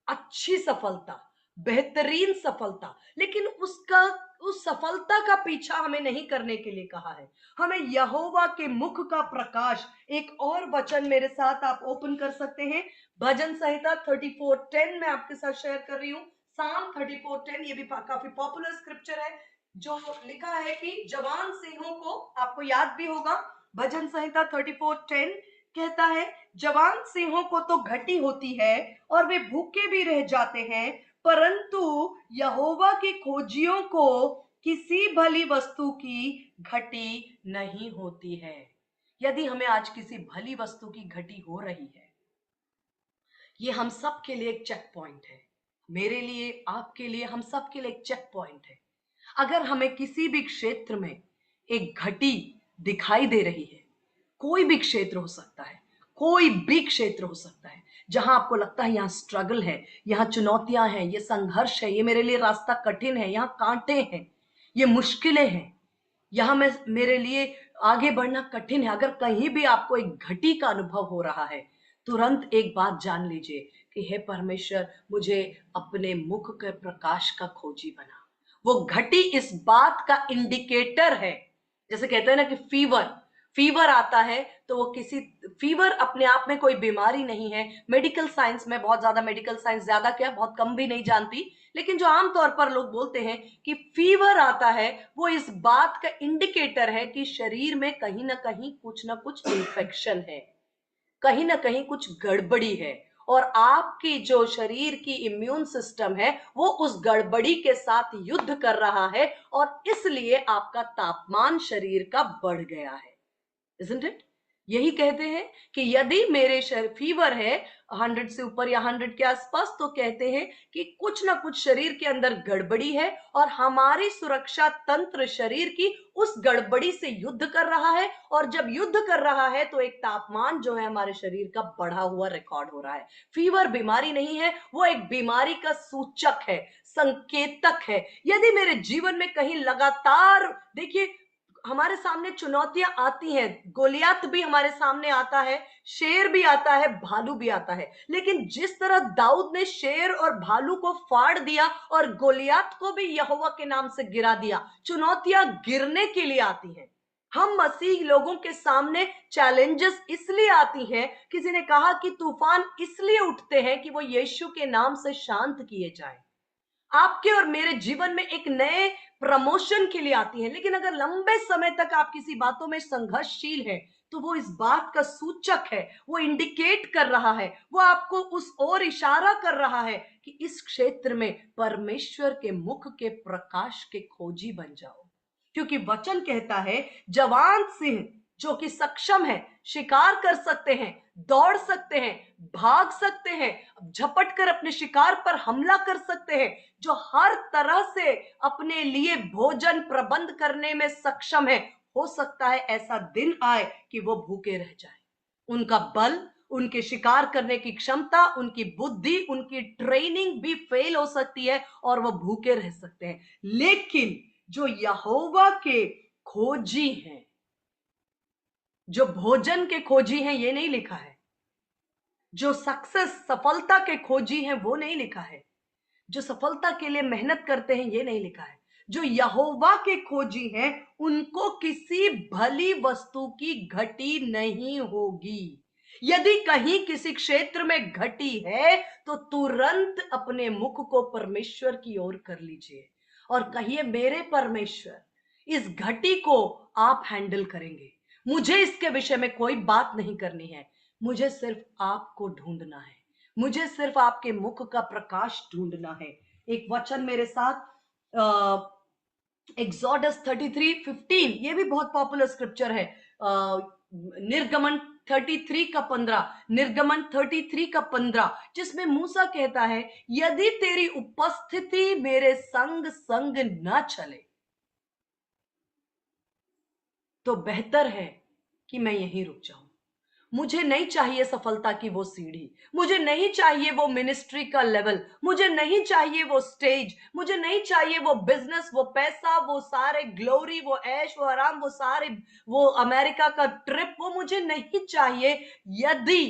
अच्छी सफलता, बेहतरीन सफलता। लेकिन उस सफलता का पीछा हमें नहीं करने के लिए कहा है, हमें यहोवा के मुख का प्रकाश। एक और वचन मेरे साथ आप ओपन कर सकते हैं, भजन संहिता 34:10 में आपके साथ शेयर कर रही हूं। साम 34:10, ये भी काफी पॉपुलर स्क्रिप्चर है, जो लिखा है कि जवान सिंहों को, आपको याद भी होगा, भजन संहिता 34:10 कहता है जवान सिंहों को तो घटी होती है और वे भूखे भी रह जाते हैं, परंतु यहोवा के खोजियों को किसी भली वस्तु की घटी नहीं होती है। यदि हमें आज किसी भली वस्तु की घटी हो रही है, ये हम सब के लिए एक चेक पॉइंट है, मेरे लिए, आपके लिए, हम सब के लिए एक चेक पॉइंट है। अगर हमें किसी भी क्षेत्र में एक घटी दिखाई दे रही है, कोई भी क्षेत्र हो सकता है, कोई भी क्षेत्र हो सकता है जहां आपको लगता है यहां स्ट्रगल है, यहां चुनौतियां हैं, ये संघर्ष है, ये मेरे लिए रास्ता कठिन है, यहां कांटे हैं, ये मुश्किलें हैं, यहां मैं, मेरे लिए आगे बढ़ना कठिन है, अगर कहीं भी आपको एक घटी का अनुभव हो रहा है, तुरंत एक बात जान लीजिए कि हे परमेश्वर मुझे अपने मुख के प्रकाश का खोजी बना। वो घटी इस बात का इंडिकेटर है, जैसे कहते हैं ना कि फीवर आता है तो वो किसी, फीवर अपने आप में कोई बीमारी नहीं है। मेडिकल साइंस में, बहुत ज्यादा मेडिकल साइंस, ज्यादा क्या बहुत कम भी नहीं जानती, लेकिन जो आमतौर पर लोग बोलते हैं कि फीवर आता है, वो इस बात का इंडिकेटर है कि शरीर में कहीं ना कुछ इन्फेक्शन है, कहीं ना कहीं कुछ गड़बड़ी है, और आपकी जो शरीर की इम्यून सिस्टम है वो उस गड़बड़ी के साथ युद्ध कर रहा है और इसलिए आपका तापमान शरीर का बढ़ गया है। Isn't it? यही कहते हैं कि यदि मेरे फीवर है 100 से ऊपर या 100 के आसपास, तो कहते हैं कि कुछ ना कुछ शरीर के अंदर गड़बड़ी है और हमारी सुरक्षा तंत्र शरीर की उस गड़बड़ी से युद्ध कर रहा है, और जब युद्ध कर रहा है तो एक तापमान जो है हमारे शरीर का बढ़ा हुआ रिकॉर्ड हो रहा है। फीवर बीमारी नहीं है, वो एक बीमारी का सूचक है, संकेतक है। यदि मेरे जीवन में कहीं लगातार, देखिए हमारे सामने चुनौतियां आती हैं, गोलियात भी हमारे सामने आता है, शेर भी आता है, भालू भी आता है, लेकिन जिस तरह दाऊद ने शेर और भालू को फाड़ दिया और गोलियात को भी यहोवा के नाम से गिरा दिया, चुनौतियां गिरने के लिए आती हैं। हम मसीह लोगों के सामने चैलेंजेस इसलिए आती हैं, किसी ने कहा कि तूफान इसलिए उठते हैं कि वो यीशु के नाम से शांत किए जाए। आपके और मेरे जीवन में एक नए प्रमोशन के लिए आती है, लेकिन अगर लंबे समय तक आप किसी बातों में संघर्षशील हैं, तो वो इस बात का सूचक है, वो इंडिकेट कर रहा है, वो आपको उस ओर इशारा कर रहा है कि इस क्षेत्र में परमेश्वर के मुख के प्रकाश के खोजी बन जाओ। क्योंकि वचन कहता है, जवान सिंह जो कि सक्षम है, शिकार कर सकते हैं, दौड़ सकते हैं, भाग सकते हैं, झपट कर अपने शिकार पर हमला कर सकते हैं, जो हर तरह से अपने लिए भोजन प्रबंध करने में सक्षम है, हो सकता है ऐसा दिन आए कि वो भूखे रह जाए। उनका बल, उनके शिकार करने की क्षमता, उनकी बुद्धि, उनकी ट्रेनिंग भी फेल हो सकती है और वो भूखे रह सकते हैं। लेकिन जो यहोवा के खोजी हैं, जो भोजन के खोजी हैं, ये नहीं लिखा है। जो सक्सेस, सफलता के खोजी हैं, वो नहीं लिखा है। जो सफलता के लिए मेहनत करते हैं, ये नहीं लिखा है। जो यहोवा के खोजी हैं, उनको किसी भली वस्तु की घटी नहीं होगी। यदि कहीं किसी क्षेत्र में घटी है, तो तुरंत अपने मुख को परमेश्वर की ओर कर लीजिए और कहिए, मेरे परमेश्वर, इस घटी को आप हैंडल करेंगे। मुझे इसके विषय में कोई बात नहीं करनी है, मुझे सिर्फ आपको ढूंढना है, मुझे सिर्फ आपके मुख का प्रकाश ढूंढना है। एक वचन मेरे साथ, एक्सोडस 33:15, ये भी बहुत पॉपुलर स्क्रिप्चर है। निर्गमन 33 का 15, जिसमें मूसा कहता है, यदि तेरी उपस्थिति मेरे संग संग न चले, तो बेहतर है कि मैं यहीं रुक जाऊं। मुझे नहीं चाहिए सफलता की वो सीढ़ी, मुझे नहीं चाहिए वो मिनिस्ट्री का लेवल, मुझे नहीं चाहिए वो स्टेज, मुझे नहीं चाहिए वो बिजनेस, वो पैसा, वो सारे ग्लोरी, वो ऐश, वो आराम, वो सारे, वो अमेरिका का ट्रिप, वो मुझे नहीं चाहिए, यदि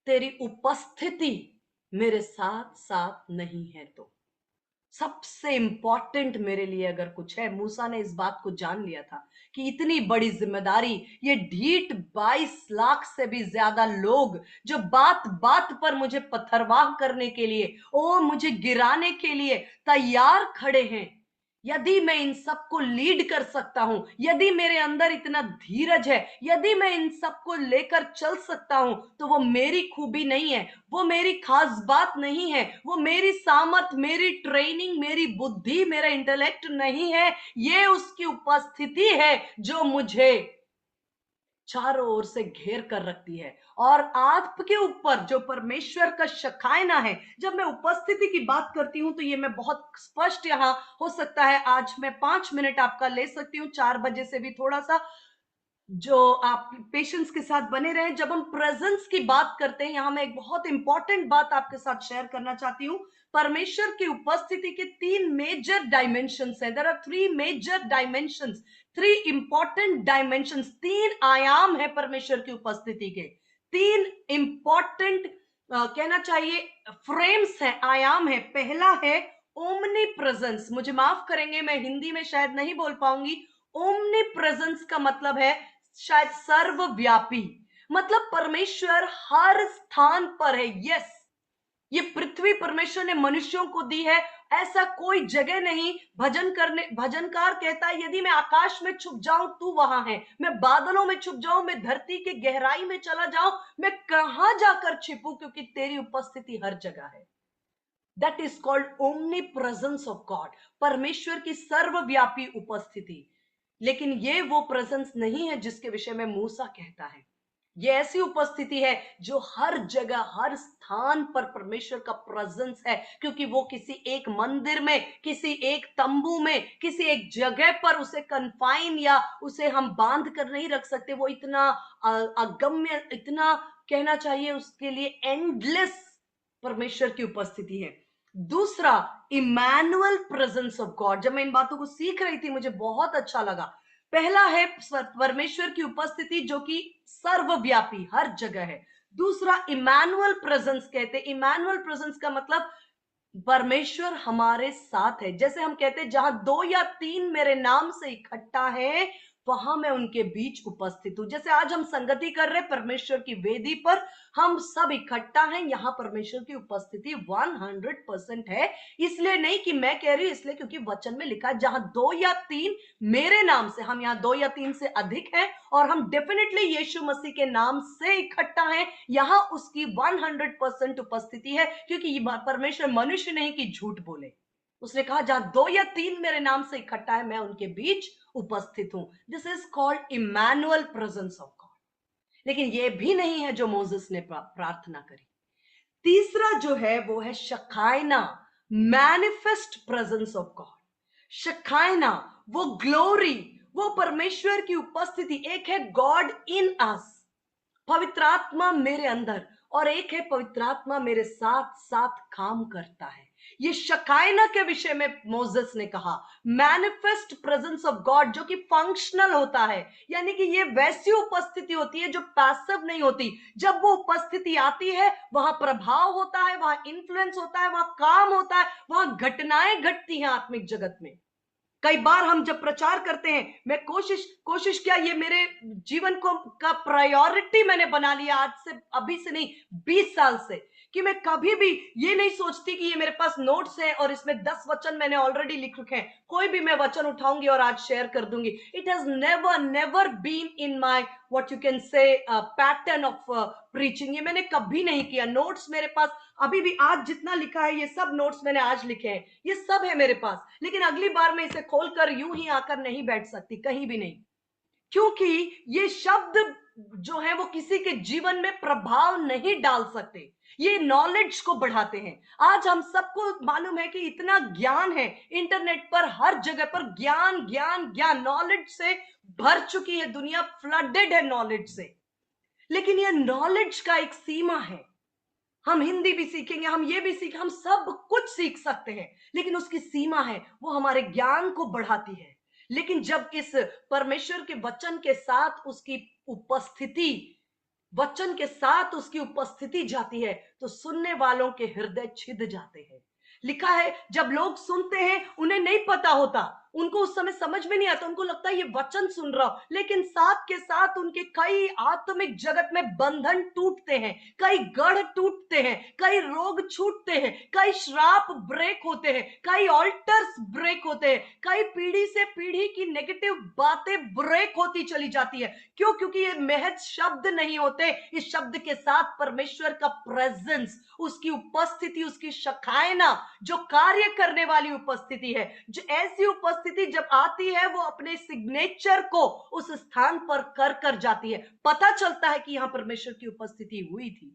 तेरी उपस्थिति मेरे साथ साथ नहीं है तो। सबसे इंपॉर्टेंट मेरे लिए अगर कुछ है, मूसा ने इस बात को जान लिया था कि इतनी बड़ी जिम्मेदारी, ये ढीठ 22 लाख से भी ज्यादा लोग जो बात बात पर मुझे पथरवाह करने के लिए, ओ मुझे गिराने के लिए तैयार खड़े हैं, यदि मैं इन सबको लीड कर सकता हूं, यदि मेरे अंदर इतना धीरज है, यदि मैं इन सबको लेकर चल सकता हूं, तो वो मेरी खूबी नहीं है, वो मेरी खास बात नहीं है, वो मेरी सामर्थ, मेरी ट्रेनिंग, मेरी बुद्धि, मेरा इंटेलेक्ट नहीं है, ये उसकी उपस्थिति है जो मुझे चारों ओर से घेर कर रखती है। और आपके ऊपर जो परमेश्वर का शखायना है, जब मैं उपस्थिति की बात करती हूं, तो ये मैं बहुत स्पष्ट यहां, हो सकता है आज मैं 5 मिनट आपका ले सकती हूँ, 4 बजे से भी थोड़ा सा, जो आप पेशेंस के साथ बने रहें। जब हम प्रेजेंस की बात करते हैं, यहां मैं एक बहुत इंपॉर्टेंट बात आपके साथ शेयर करना चाहती हूं। परमेश्वर की उपस्थिति के 3 मेजर डायमेंशंस हैं। There are 3 major dimensions, 3 important dimensions, 3 आयाम है परमेश्वर की उपस्थिति के, 3 इंपॉर्टेंट, कहना चाहिए फ्रेम्स है, आयाम है। पहला है ओमनी प्रेजेंस, मुझे माफ करेंगे, मैं हिंदी में शायद नहीं बोल पाऊंगी। ओमनी प्रेजेंस का मतलब है शायद सर्वव्यापी, मतलब परमेश्वर हर स्थान पर है। यस, ये पृथ्वी परमेश्वर ने मनुष्यों को दी है, ऐसा कोई जगह नहीं। भजनकार कहता है, यदि मैं आकाश में छुप जाऊं तू वहां है, मैं बादलों में छुप जाऊं, मैं धरती के गहराई में चला जाऊं, मैं कहां जाकर छिपूं, क्योंकि तेरी उपस्थिति हर जगह है। That is called omni presence of God, परमेश्वर की सर्वव्यापी उपस्थिति। लेकिन ये वो प्रेजेंस नहीं है जिसके विषय में मूसा कहता है। ये ऐसी उपस्थिति है जो हर जगह, हर स्थान पर परमेश्वर का प्रेजेंस है, क्योंकि वो किसी एक मंदिर में, किसी एक तंबू में, किसी एक जगह पर उसे कन्फाइन या उसे हम बांध कर नहीं रख सकते। वो इतना अगम्य, इतना, कहना चाहिए उसके लिए एंडलेस परमेश्वर की उपस्थिति है। दूसरा, इमैनुअल प्रेजेंस ऑफ गॉड। जब मैं इन बातों को सीख रही थी, मुझे बहुत अच्छा लगा। पहला है परमेश्वर की उपस्थिति जो कि सर्वव्यापी हर जगह है। दूसरा इमैनुअल प्रेजेंस कहते हैं। इमैनुअल प्रेजेंस का मतलब परमेश्वर हमारे साथ है। जैसे हम कहते हैं जहां 2 या 3 मेरे नाम से इकट्ठा है वहां मैं उनके बीच उपस्थित हूं। जैसे आज हम संगति कर रहे परमेश्वर की वेदी पर, हम सब इकट्ठा हैं, यहां परमेश्वर की उपस्थिति 100% है। इसलिए नहीं कि मैं कह रही हूं, इसलिए क्योंकि वचन में लिखा है जहां 2 या 3 मेरे नाम से, हम यहां 2 या 3 से अधिक हैं और हम डेफिनेटली यीशु मसीह के नाम से इकट्ठा हैं, यहां उसकी 100% उपस्थिति है। क्योंकि ये परमेश्वर मनुष्य नहीं कि झूठ बोले। उसने कहा जहां 2 या 3 मेरे नाम से इकट्ठा है मैं उनके बीच उपस्थित हूं। This is called Emmanuel presence of God. लेकिन यह भी नहीं है जो मोसेस ने प्रार्थना करी। तीसरा जो है वो है शखाइना, मैनिफेस्ट प्रेजेंस ऑफ गॉड। शखाइना, वो ग्लोरी, वो परमेश्वर की उपस्थिति। एक है गॉड इन अस, पवित्र आत्मा मेरे अंदर, और एक है पवित्र आत्मा मेरे साथ साथ काम करता है। ये शकायना के विषय में मोसेस ने कहा मैनिफेस्ट प्रेजेंस ऑफ गॉड, जो कि फंक्शनल होता है, यानी कि ये वैसी उपस्थिति होती है जो पैसिव नहीं होती। जब वो उपस्थिति आती है वहां प्रभाव होता है, वहां इन्फ्लुएंस होता है, वहां काम होता है, वहां घटनाएं घटती हैं आत्मिक जगत में। कई बार हम जब प्रचार करते हैं, मैं कोशिश क्या, ये मेरे जीवन को का प्रायोरिटी मैंने बना लिया आज से, अभी से नहीं 20 साल से, कि मैं कभी भी ये नहीं सोचती कि ये मेरे पास नोट्स है और इसमें 10 वचन मैंने ऑलरेडी लिख रखे हैं, कोई भी मैं वचन उठाऊंगी और आज शेयर कर दूंगी। It has never been in my what you can say pattern of preaching. ये मैंने कभी नहीं किया। नोट्स मेरे पास अभी भी, आज जितना लिखा है ये सब नोट्स मैंने आज लिखे हैं, ये सब है मेरे पास। लेकिन अगली बार मैं इसे खोलकर यूं ही आकर नहीं बैठ सकती, कहीं भी नहीं, क्योंकि ये शब्द जो है वो किसी के जीवन में प्रभाव नहीं डाल सकते। ये नॉलेज को बढ़ाते हैं। आज हम सबको मालूम है कि इतना ज्ञान है इंटरनेट पर, हर जगह पर ज्ञान ज्ञान ज्ञान, नॉलेज से भर चुकी है दुनिया, फ्लडेड है नॉलेज से। लेकिन यह नॉलेज का एक सीमा है। हम हिंदी भी सीखेंगे, हम ये भी सीख, हम सब कुछ सीख सकते हैं, लेकिन उसकी सीमा है, वो हमारे ज्ञान को बढ़ाती है। लेकिन जब इस परमेश्वर के वचन के साथ उसकी उपस्थिति, वचन के साथ उसकी उपस्थिति जाती है तो सुनने वालों के हृदय छिद जाते हैं। लिखा है जब लोग सुनते हैं उन्हें नहीं पता होता, उनको उस समय समझ में नहीं आता, उनको लगता है ये वचन सुन रहा हूं, लेकिन साथ के साथ उनके कई आत्मिक जगत में बंधन टूटते हैं, कई गढ़ टूटते हैं, कई रोग छूटते हैं, कई श्राप ब्रेक होते हैं, कई ऑल्टर्स ब्रेक होते हैं, कई पीढ़ी से पीढ़ी की नेगेटिव बातें ब्रेक होती चली जाती है। क्यों? क्योंकि ये महज शब्द नहीं होते, इस शब्द के साथ परमेश्वर का प्रेजेंस, उसकी उपस्थिति, उसकी शखायना, जो कार्य करने वाली उपस्थिति है, जो ऐसी उपस्थिति जब आती है वो अपने सिग्नेचर को उस स्थान पर कर जाती है। पता चलता है कि यहां परमेश्वर की उपस्थिति हुई थी।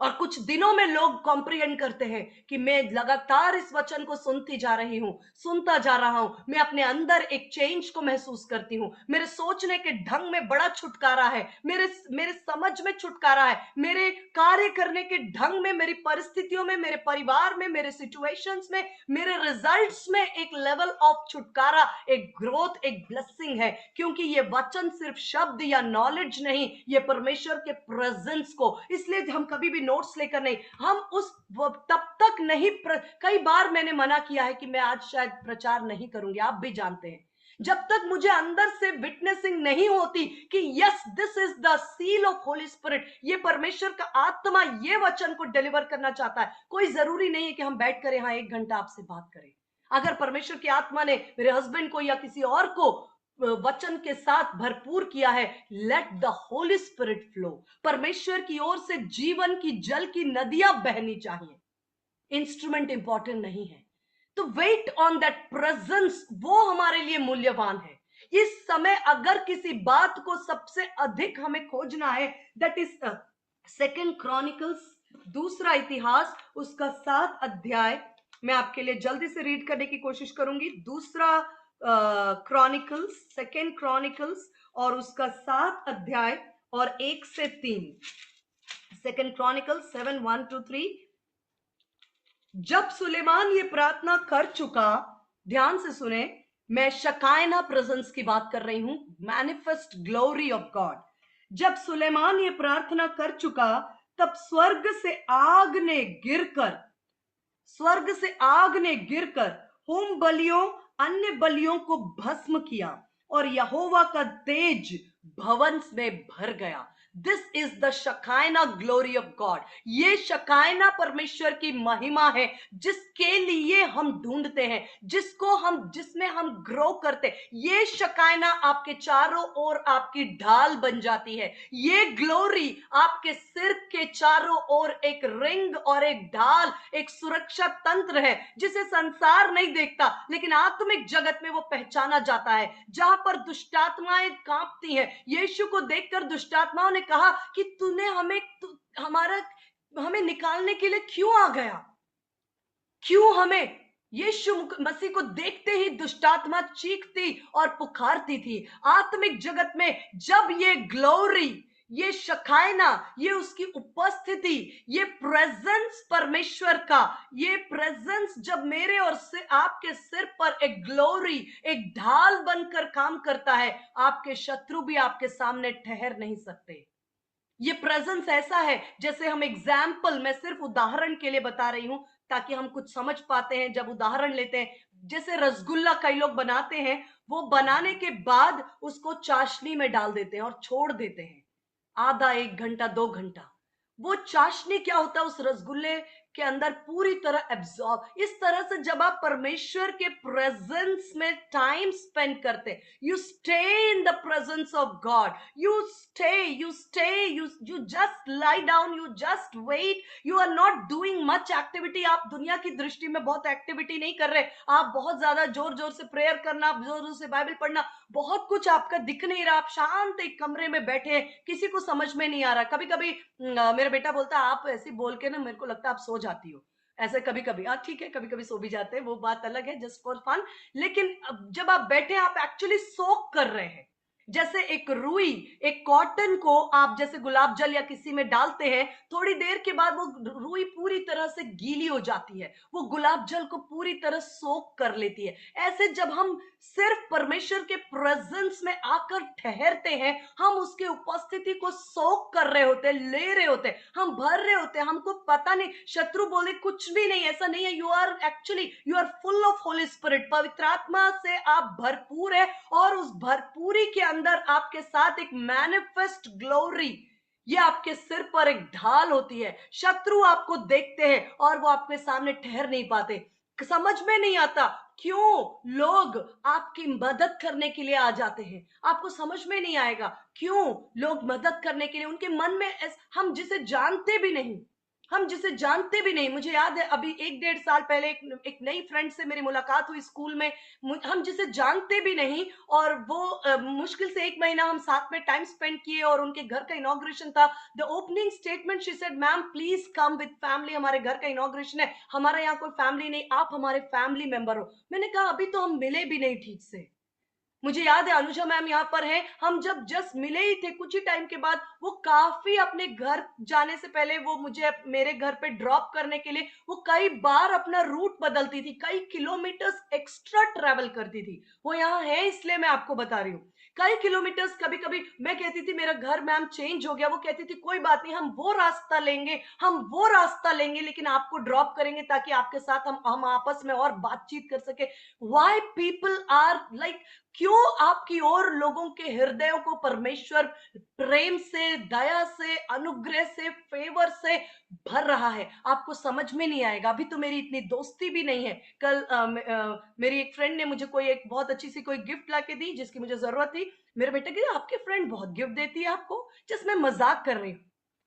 और कुछ दिनों में लोग कॉम्प्रिहेंड करते हैं कि मैं लगातार इस वचन को सुनती जा रही हूं, सुनता जा रहा हूं, मैं अपने अंदर एक चेंज को महसूस करती हूं, मेरे सोचने के ढंग में बड़ा छुटकारा है, मेरे मेरे समझ में छुटकारा है, मेरे कार्य करने के ढंग में, मेरी परिस्थितियों में, मेरे परिवार में, मेरे सिचुएशंस में, मेरे रिजल्ट्स में एक लेवल ऑफ छुटकारा, एक ग्रोथ, एक ब्लेसिंग है। क्योंकि ये वचन सिर्फ शब्द या नॉलेज नहीं, ये परमेश्वर के प्रेजेंस को, इसलिए हम कभी भी नोट्स लेकर नहीं, हम उस तब तक नहीं कई बार मैंने मना किया है कि मैं आज शायद प्रचार नहीं करूंगी, आप भी जानते हैं, जब तक मुझे अंदर से विटनेसिंग नहीं होती कि yes this is the seal of Holy spirit, ये परमेश्वर का आत्मा ये वचन को डिलीवर करना चाहता है। कोई जरूरी नहीं है कि हम बैठकर यहां 1 घंटा आपसे बात करें। अगर परमेश्वर की आत्मा ने मेरे हस्बैंड को या किसी और को वचन के साथ भरपूर किया है, let the Holi spirit flow. परमेश्वर की ओर से जीवन की जल की नदियां बहनी चाहिए, इंस्ट्रूमेंट इंपॉर्टेंट नहीं है। तो वेट ऑन दैट प्रेजेंस, वो हमारे लिए मूल्यवान है। इस समय अगर किसी बात को सबसे अधिक हमें खोजना है, दैट इज 2 क्रॉनिकल्स, दूसरा इतिहास, उसका 7 अध्याय। मैं आपके लिए जल्दी से रीड करने की कोशिश करूंगी। दूसरा क्रॉनिकल्स, 2 क्रॉनिकल्स और उसका 7 अध्याय और 1 से 3। 2 क्रॉनिकल्स 7, 1 to 3। जब सुलेमान ये प्रार्थना कर चुका, ध्यान से सुने, मैं शकायना प्रेजेंस की बात कर रही हूं, मैनिफेस्ट ग्लोरी ऑफ गॉड। जब सुलेमान ये प्रार्थना कर चुका, तब स्वर्ग से आग ने गिरकर होम बलियों, अन्य बलियों को भस्म किया और यहोवा का तेज भवन में भर गया। This is the shekinah glory of God. ये शकायना परमेश्वर की महिमा है, जिसके लिए हम ढूंढते हैं, जिसमें हम ग्रो करते हैं। ये शकायना आपके चारों ओर आपकी ढाल बन जाती है। ये ग्लोरी आपके सिर के चारों ओर एक रिंग और एक ढाल, एक सुरक्षा तंत्र है, जिसे संसार नहीं देखता, लेकिन आत्मिक जगत में वो पहचाना जाता है, जहां पर दुष्टात्माएं कांपती हैं। यीशु को देखकर दुष्टात्माओं ने कहा कि तूने हमें निकालने के लिए क्यों आ गया, क्यों हमें। यीशु मसीह को देखते ही दुष्टात्मा चीखती और पुकारती थी। आत्मिक जगत में जब ये ग्लोरी, ये शकायना, ये उसकी उपस्थिति, ये प्रेजेंस परमेश्वर का, ये प्रेजेंस जब मेरे और आपके सिर पर एक ग्लोरी, एक ढाल बनकर काम करता है, आपके शत्रु भी आपके सामने ठहर नहीं सकते। ये प्रेजेंस ऐसा है, जैसे हम एग्जाम्पल, मैं सिर्फ उदाहरण के लिए बता रही हूं ताकि हम कुछ समझ पाते हैं। जब उदाहरण लेते हैं, जैसे रसगुल्ला कई लोग बनाते हैं, वो बनाने के बाद उसको चाशनी में डाल देते हैं और छोड़ देते हैं आधा 1 घंटा 2 घंटा। वो चाशनी क्या होता है, उस रसगुल्ले के अंदर पूरी तरह एब्जॉर्ब। इस तरह से जब आप परमेश्वर के प्रेजेंस में टाइम स्पेंड करते, you stay in the presence of God, you just lie down, you just wait, you are not doing much activity। आप दुनिया की दृष्टि में बहुत एक्टिविटी नहीं कर रहे, आप बहुत ज्यादा जोर जोर से प्रेयर करना, जोर जोर से बाइबल पढ़ना, बहुत कुछ आपका दिख नहीं रहा। आप शांत एक कमरे में बैठे हैं, किसी को समझ में नहीं आ रहा। कभी कभी मेरा बेटा बोलता है, आप ऐसे बोल के ना मेरे को लगता है आप सो जाती हो। ऐसे कभी कभी, हाँ ठीक है, कभी कभी सो भी जाते हैं, वो बात अलग है, जस्ट फॉर फन। लेकिन जब आप बैठे, आप एक्चुअली सोक कर रहे हैं। जैसे एक रुई, एक कॉटन को आप जैसे गुलाब जल या किसी में डालते हैं, थोड़ी देर के बाद वो रुई पूरी तरह से गीली हो जाती है, वो गुलाब जल को पूरी तरह सोक कर लेती है। ऐसे जब हम सिर्फ परमेश्वर के प्रेजेंस में आकर ठहरते हैं, हम उसके उपस्थिति को सोक कर रहे होते, ले रहे होते, हम भर रहे होते, हमको पता नहीं। शत्रु बोले कुछ भी नहीं, ऐसा नहीं है। You are full of Holy Spirit. पवित्र आत्मा से आप भरपूर है, और उस भरपूरी के अंदर आपके साथ एक मैनिफेस्ट ग्लोरी, ये आपके सिर पर एक ढाल होती है। शत्रु आपको देखते हैं और वो आपके सामने ठहर नहीं पाते। समझ में नहीं आता क्यों लोग आपकी मदद करने के लिए आ जाते हैं। आपको समझ में नहीं आएगा क्यों लोग मदद करने के लिए, उनके मन में हम जिसे जानते भी नहीं, मुझे याद है अभी 1 डेढ़ साल पहले एक नई फ्रेंड से मेरी मुलाकात हुई स्कूल में। हम जिसे जानते भी नहीं, और वो मुश्किल से 1 महीना हम साथ में टाइम स्पेंड किए, और उनके घर का इनॉग्रेशन था। The opening statement she said, ma'am please come with family, हमारे घर का इनॉग्रेशन है, हमारे यहाँ कोई फैमिली नहीं, आप हमारे फैमिली मेंबर हो। मैंने कहा अभी तो हम मिले भी नहीं ठीक से। मुझे याद है अनुजा मैम यहाँ पर है, हम जब जस्ट मिले ही थे, कुछ ही टाइम के बाद वो काफी अपने घर जाने से पहले वो मुझे मेरे घर पे ड्रॉप करने के लिए वो कई बार अपना रूट बदलती थी, कई किलोमीटर्स एक्स्ट्रा ट्रेवल करती थी। वो यहाँ है इसलिए मैं आपको बता रही हूँ, कई किलोमीटर्स। कभी कभी मैं कहती थी मेरा घर मैम चेंज हो गया, वो कहती थी कोई बात नहीं, हम वो रास्ता लेंगे, लेकिन आपको ड्रॉप करेंगे ताकि आपके साथ हम आपस में और बातचीत कर सके। वाई पीपल आर लाइक, क्यों आपकी ओर लोगों के हृदयों को परमेश्वर प्रेम से, दया से, अनुग्रह से, फेवर से भर रहा है, आपको समझ में नहीं आएगा। अभी तो मेरी इतनी दोस्ती भी नहीं है। कल मेरी एक फ्रेंड ने मुझे कोई एक बहुत अच्छी सी कोई गिफ्ट लाके दी, जिसकी मुझे जरूरत थी। मेरे बेटे की, आपकी फ्रेंड बहुत गिफ्ट देती है आपको, जिसमें मजाक कर रही हूँ,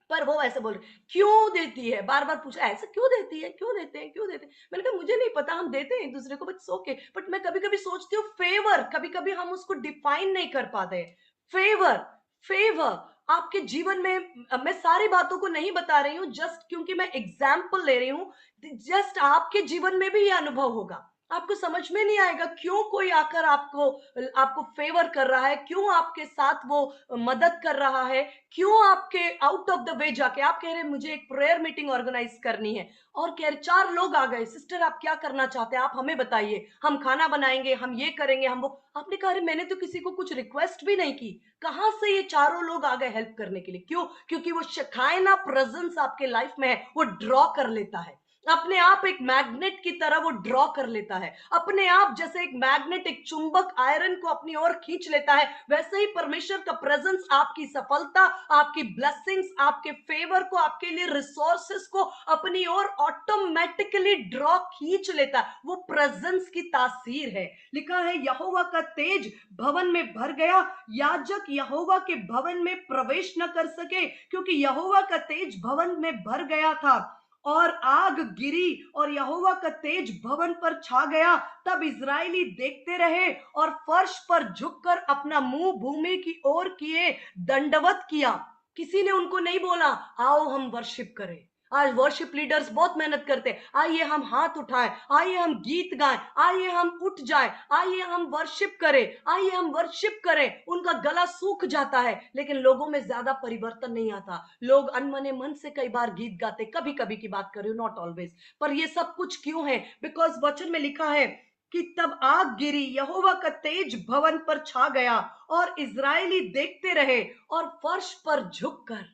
पर वो ऐसे बोल रही, क्यों देती है, बार बार पूछा, ऐसे क्यों देती है, क्यों देते हैं, क्यों देते हैं। मैंने कहा मुझे नहीं पता, हम देते हैं एक दूसरे को, बट ओके। बट मैं कभी कभी सोचती हूँ फेवर, कभी कभी हम उसको डिफाइन नहीं कर पाते। फेवर, फेवर आपके जीवन में, मैं सारी बातों को नहीं बता रही हूँ, जस्ट क्योंकि मैं एग्जाम्पल ले रही हूँ, जस्ट आपके जीवन में भी ये अनुभव होगा। आपको समझ में नहीं आएगा क्यों कोई आकर आपको आपको फेवर कर रहा है, क्यों आपके साथ वो मदद कर रहा है, क्यों आपके आउट ऑफ द वे जाके आप कह रहे हैं मुझे एक प्रेयर मीटिंग ऑर्गेनाइज करनी है, और कह रहे 4 लोग आ गए, सिस्टर आप क्या करना चाहते हैं, आप हमें बताइए, हम खाना बनाएंगे, हम ये करेंगे, हम वो। आपने कहा अरे मैंने तो किसी को कुछ रिक्वेस्ट भी नहीं की, कहां से ये चारों लोग आ गए हेल्प करने के लिए? क्यों? क्योंकि वो शखायना प्रेजेंस आपके लाइफ में है, वो ड्रॉ कर लेता है अपने आप, एक मैग्नेट की तरह वो ड्रॉ कर लेता है अपने आप। जैसे एक मैग्नेट एक चुंबक आयरन को अपनी ओर खींच लेता है, वैसे ही परमेश्वर का प्रेजेंस आपकी सफलता, आपकी ब्लेसिंग्स, आपके फेवर को, आपके लिए रिसोर्सेस को अपनी ओर ऑटोमेटिकली ड्रॉ खींच लेता है। वो प्रेजेंस की तासीर है। लिखा है यहोवा का तेज भवन में भर गया, याजक यहोवा के भवन में प्रवेश न कर सके, क्योंकि यहोवा का तेज भवन में भर गया था और आग गिरी और यहोवा का तेज भवन पर छा गया। तब इजरायली देखते रहे और फर्श पर झुककर अपना मुंह भूमि की ओर किए दंडवत किया। किसी ने उनको नहीं बोला आओ हम वर्शिप करें। आज वर्शिप लीडर्स बहुत मेहनत करते हैं, आइए हम हाथ उठाएं, आइए हम गीत गाएं, आइए हम उठ जाएं, आइए हम वर्शिप करें, आइए हम वर्शिप करें। उनका गला सूख जाता है लेकिन लोगों में ज्यादा परिवर्तन नहीं आता। लोग अनमने मन से कई बार गीत गाते, कभी कभी की बात कर रही हूँ, नॉट ऑलवेज। पर ये सब कुछ क्यों है? बिकॉज वचन में लिखा है कि तब आग गिरी, यहोवा का तेज भवन पर छा गया और इजरायली देखते रहे और फर्श पर झुककर।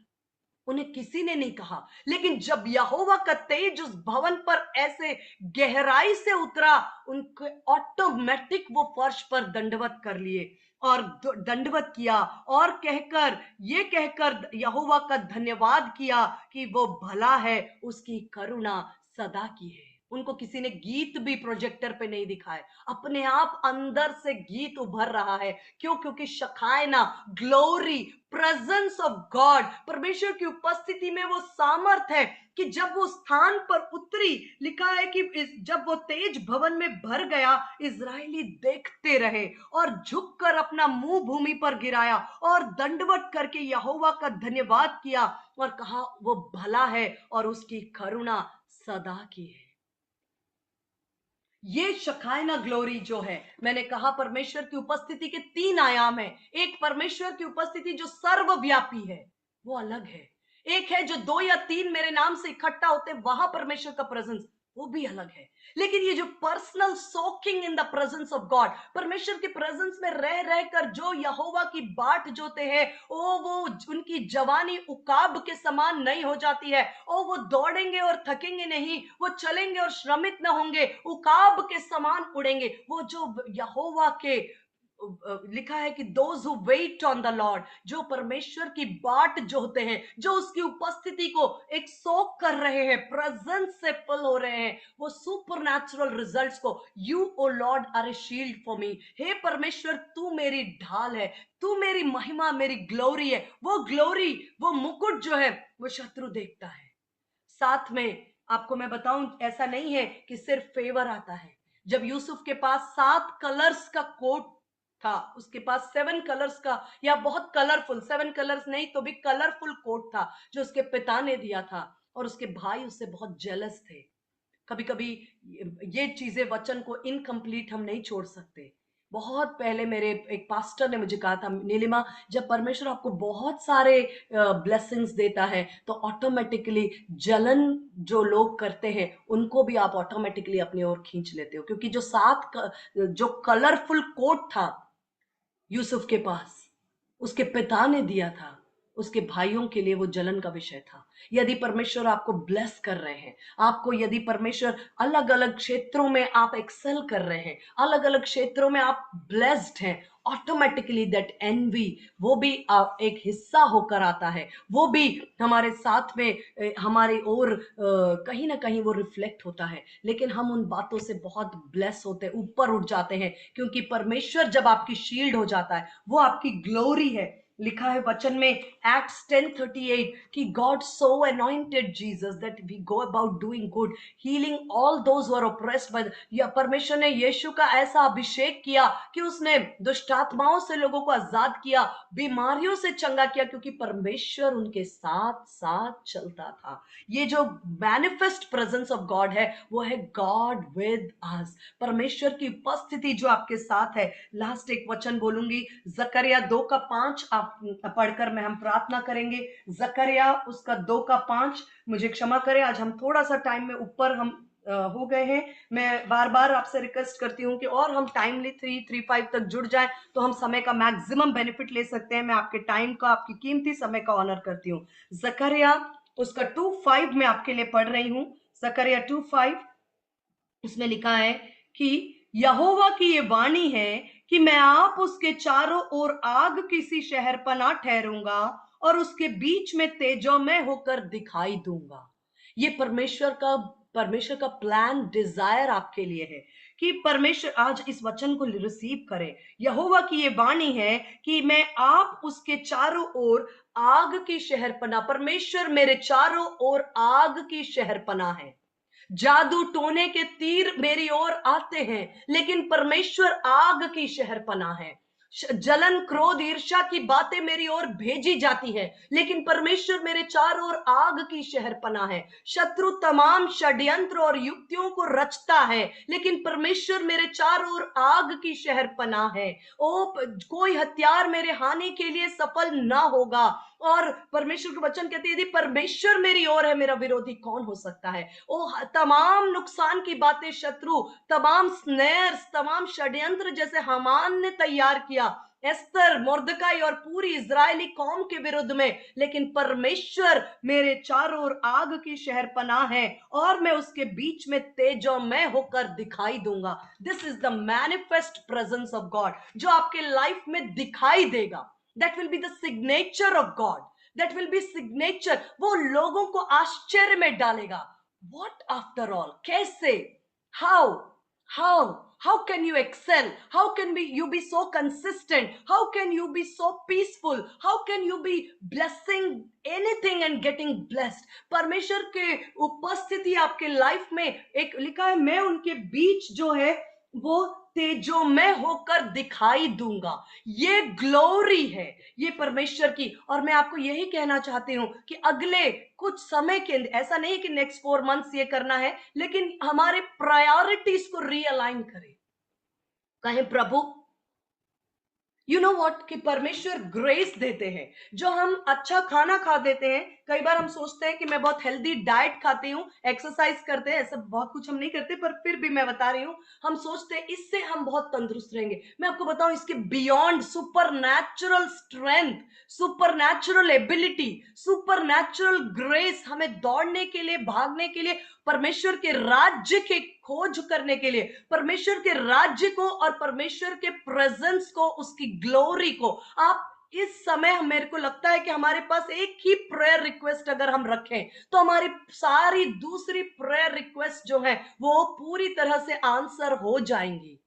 उन्हें किसी ने नहीं कहा, लेकिन जब यहोवा का तेज उस भवन पर ऐसे गहराई से उतरा, उनके ऑटोमेटिक वो फर्श पर दंडवत कर लिए और दंडवत किया और कहकर ये कहकर यहोवा का धन्यवाद किया कि वो भला है, उसकी करुणा सदा की है। उनको किसी ने गीत भी प्रोजेक्टर पे नहीं दिखाए, अपने आप अंदर से गीत उभर रहा है। क्यों? क्योंकि शखायना, ग्लोरी, प्रेजेंस ऑफ गॉड, परमेश्वर की उपस्थिति में वो सामर्थ है कि जब वो स्थान पर उतरी, लिखा है कि जब वो तेज भवन में भर गया, इजरायली देखते रहे और झुककर अपना मुंह भूमि पर गिराया और दंडवत करके यहोवा का धन्यवाद किया और कहा वो भला है और उसकी करुणा सदा की है। ये शखायना ग्लोरी जो है, मैंने कहा परमेश्वर की उपस्थिति के 3 आयाम है। एक परमेश्वर की उपस्थिति जो सर्वव्यापी है, वो अलग है। एक है जो 2 या 3 मेरे नाम से इकट्ठा होते, वहां परमेश्वर का प्रेजेंस, वो भी अलग है। लेकिन ये जो personal soaking in the presence of God, परमेश्वर के प्रेजेंस में रह रहकर जो यहोवा की बाट जोते हैं, वो उनकी जवानी उकाब के समान नहीं हो जाती है। वो दौड़ेंगे और थकेंगे नहीं, वो चलेंगे और श्रमित न होंगे, उकाब के समान उड़ेंगे। वो जो यहोवा के लिखा है कि those who wait on the Lord, जो परमेश्वर की बाट जोते हैं, जो उसकी उपस्थिति को एक सोक कर रहे हैं, प्रेजेंस से फुल हो रहे हैं, वो सुपरनैचुरल रिजल्ट्स को, you O Lord are a shield for me, हे परमेश्वर तू मेरी ढाल है, तू मेरी महिमा, मेरी ग्लोरी है। वो ग्लोरी, वो मुकुट जो है, वो शत्रु देखता है। साथ में आपको मैं बताऊं, ऐसा नहीं है कि सिर्फ फेवर आता है। जब यूसुफ के पास 7 कलर्स का कोट था, उसके पास 7 कलर्स का, या बहुत कलरफुल, 7 कलर्स नहीं तो भी कलरफुल कोट था जो उसके पिता ने दिया था, और उसके भाई उससे बहुत जेलस थे। कभी कभी ये चीजें, वचन को इनकम्प्लीट हम नहीं छोड़ सकते। बहुत पहले मेरे एक पास्टर ने मुझे कहा था, नीलिमा, जब परमेश्वर आपको बहुत सारे ब्लेसिंग्स देता है तो ऑटोमेटिकली जलन जो लोग करते हैं उनको भी आप ऑटोमेटिकली अपनी ओर खींच लेते हो, क्योंकि जो जो कलरफुल कोट था यूसुफ के पास, उसके पिता ने दिया था, उसके भाइयों के लिए वो जलन का विषय था। यदि परमेश्वर आपको ब्लेस कर रहे हैं, आपको यदि परमेश्वर अलग अलग क्षेत्रों में आप एक्सेल कर रहे हैं, अलग अलग क्षेत्रों में आप ब्लेस्ड हैं, ऑटोमेटिकली दैट एनवी, वो भी एक हिस्सा होकर आता है, वो भी हमारे साथ में हमारी ओर कहीं ना कहीं वो रिफ्लेक्ट होता है। लेकिन हम उन बातों से बहुत ब्लेस होते हैं, ऊपर उठ जाते हैं, क्योंकि परमेश्वर जब आपकी शील्ड हो जाता है, वो आपकी ग्लोरी है। लिखा है वचन में एक्ट्स 10:38 कि God so anointed Jesus that we go about doing good, healing all those who are oppressed by, या परमेश्वर ने यीशु का ऐसा अभिषेक किया कि उसने दुष्ट आत्माओं से लोगों को आजाद किया, बीमारियों से चंगा किया, क्योंकि परमेश्वर उनके साथ साथ चलता था। ये जो मैनिफेस्ट प्रेजेंस ऑफ गॉड है वो है गॉड विद अस, परमेश्वर की उपस्थिति जो आपके साथ है। लास्ट एक वचन बोलूंगी, जकरिया 2:5 आप पढ़कर मैं हम प्रार्थना करेंगे। जकरिया उसका 2:5, मुझे क्षमा करें, आज हम थोड़ा सा टाइम में ऊपर हम हो गए हैं। मैं बार बार आपसे रिक्वेस्ट करती हूँ कि और हम टाइमली 3:35 तक जुड़ जाएं तो हम समय का मैक्सिमम बेनिफिट ले सकते हैं। मैं आपके टाइम का, आपकी कीमती समय का ऑनर करती हूँ। जकरिया उसका 2:5 में आपके लिए पढ़ रही हूँ। जकरिया 2:5, उसमें लिखा है कि यहोवा की ये वाणी है कि मैं आप उसके चारों ओर आग की सी शहरपनाह ठहरूंगा और उसके बीच में तेजोमय होकर दिखाई दूंगा। ये परमेश्वर का प्लान, डिजायर आपके लिए है कि परमेश्वर आज इस वचन को रिसीव करें। यहोवा की ये वाणी है कि मैं आप उसके चारों ओर आग की शहरपनाह, परमेश्वर मेरे चारों ओर आग की शहरपनाह है। जादू टोने के तीर मेरी ओर आते हैं, लेकिन परमेश्वर आग की शहरपनाह है। जलन, क्रोध, ईर्ष्या की बातें मेरी ओर भेजी जाती है, लेकिन परमेश्वर मेरे चारों ओर आग की शहरपनाह है। शत्रु तमाम षड्यंत्र और युक्तियों को रचता है, लेकिन परमेश्वर मेरे चारों ओर आग की शहरपनाह है। कोई हथियार मेरे हानि के लिए सफल ना होगा। और परमेश्वर के वचन कहते हैं, यदि परमेश्वर मेरी ओर है, मेरा विरोधी कौन हो सकता है। ओ तमाम नुकसान की बातें शत्रु, तमाम स्नेर्स, तमाम षड्यंत्र जैसे हामान ने तैयार किया एस्तर, मोर्दकाई और पूरी इजरायली कौम के विरुद्ध में, लेकिन परमेश्वर मेरे चारों ओर आग की शहरपनाह है और मैं उसके बीच में तेजोमय होकर दिखाई दूंगा। This is the manifest presence of God, जो आपके लाइफ में दिखाई देगा। That will be the signature of God, that will be signature, वो लोगों को आश्चर्य में डालेगा। What after all? कैसे? How? How? How can you excel? How can you be so consistent? How can you be so peaceful? How can you be blessing anything and getting blessed? परमेश्वर के उपस्थिति आपके लाइफ में एक लिखा है, मैं उनके बीच जो है वो तेजोमय होकर दिखाई दूंगा। ये ग्लोरी है, ये परमेश्वर की। और मैं आपको यही कहना चाहती हूं कि अगले कुछ समय के अंदर, ऐसा नहीं कि नेक्स्ट 4 मंथ्स ये करना है, लेकिन हमारे प्रायोरिटीज को रीअलाइन करें। कहें प्रभु, यू नो व्हाट, कि परमेश्वर ग्रेस देते हैं। जो हम अच्छा खाना खा देते हैं, कई बार हम सोचते हैं कि मैं बहुत हेल्दी डाइट खाती हूँ, एक्सरसाइज करते हैं, ऐसा बहुत कुछ हम नहीं करते, पर फिर भी मैं बता रही हूँ, हम सोचते हैं इससे हम बहुत तंदुरुस्त रहेंगे। मैं आपको बताऊं, इसके beyond super natural strength, super natural ability, super natural grace, हमें दौड़ने के लिए, भागने के लिए, परमेश्वर के राज्य के खोज करने के लिए, परमेश्वर के राज्य को और परमेश्वर के प्रेजेंस को, उसकी ग्लोरी को। आप इस समय, मेरे को लगता है कि हमारे पास एक ही प्रेयर रिक्वेस्ट अगर हम रखें तो हमारी सारी दूसरी प्रेयर रिक्वेस्ट जो है वो पूरी तरह से आंसर हो जाएंगी।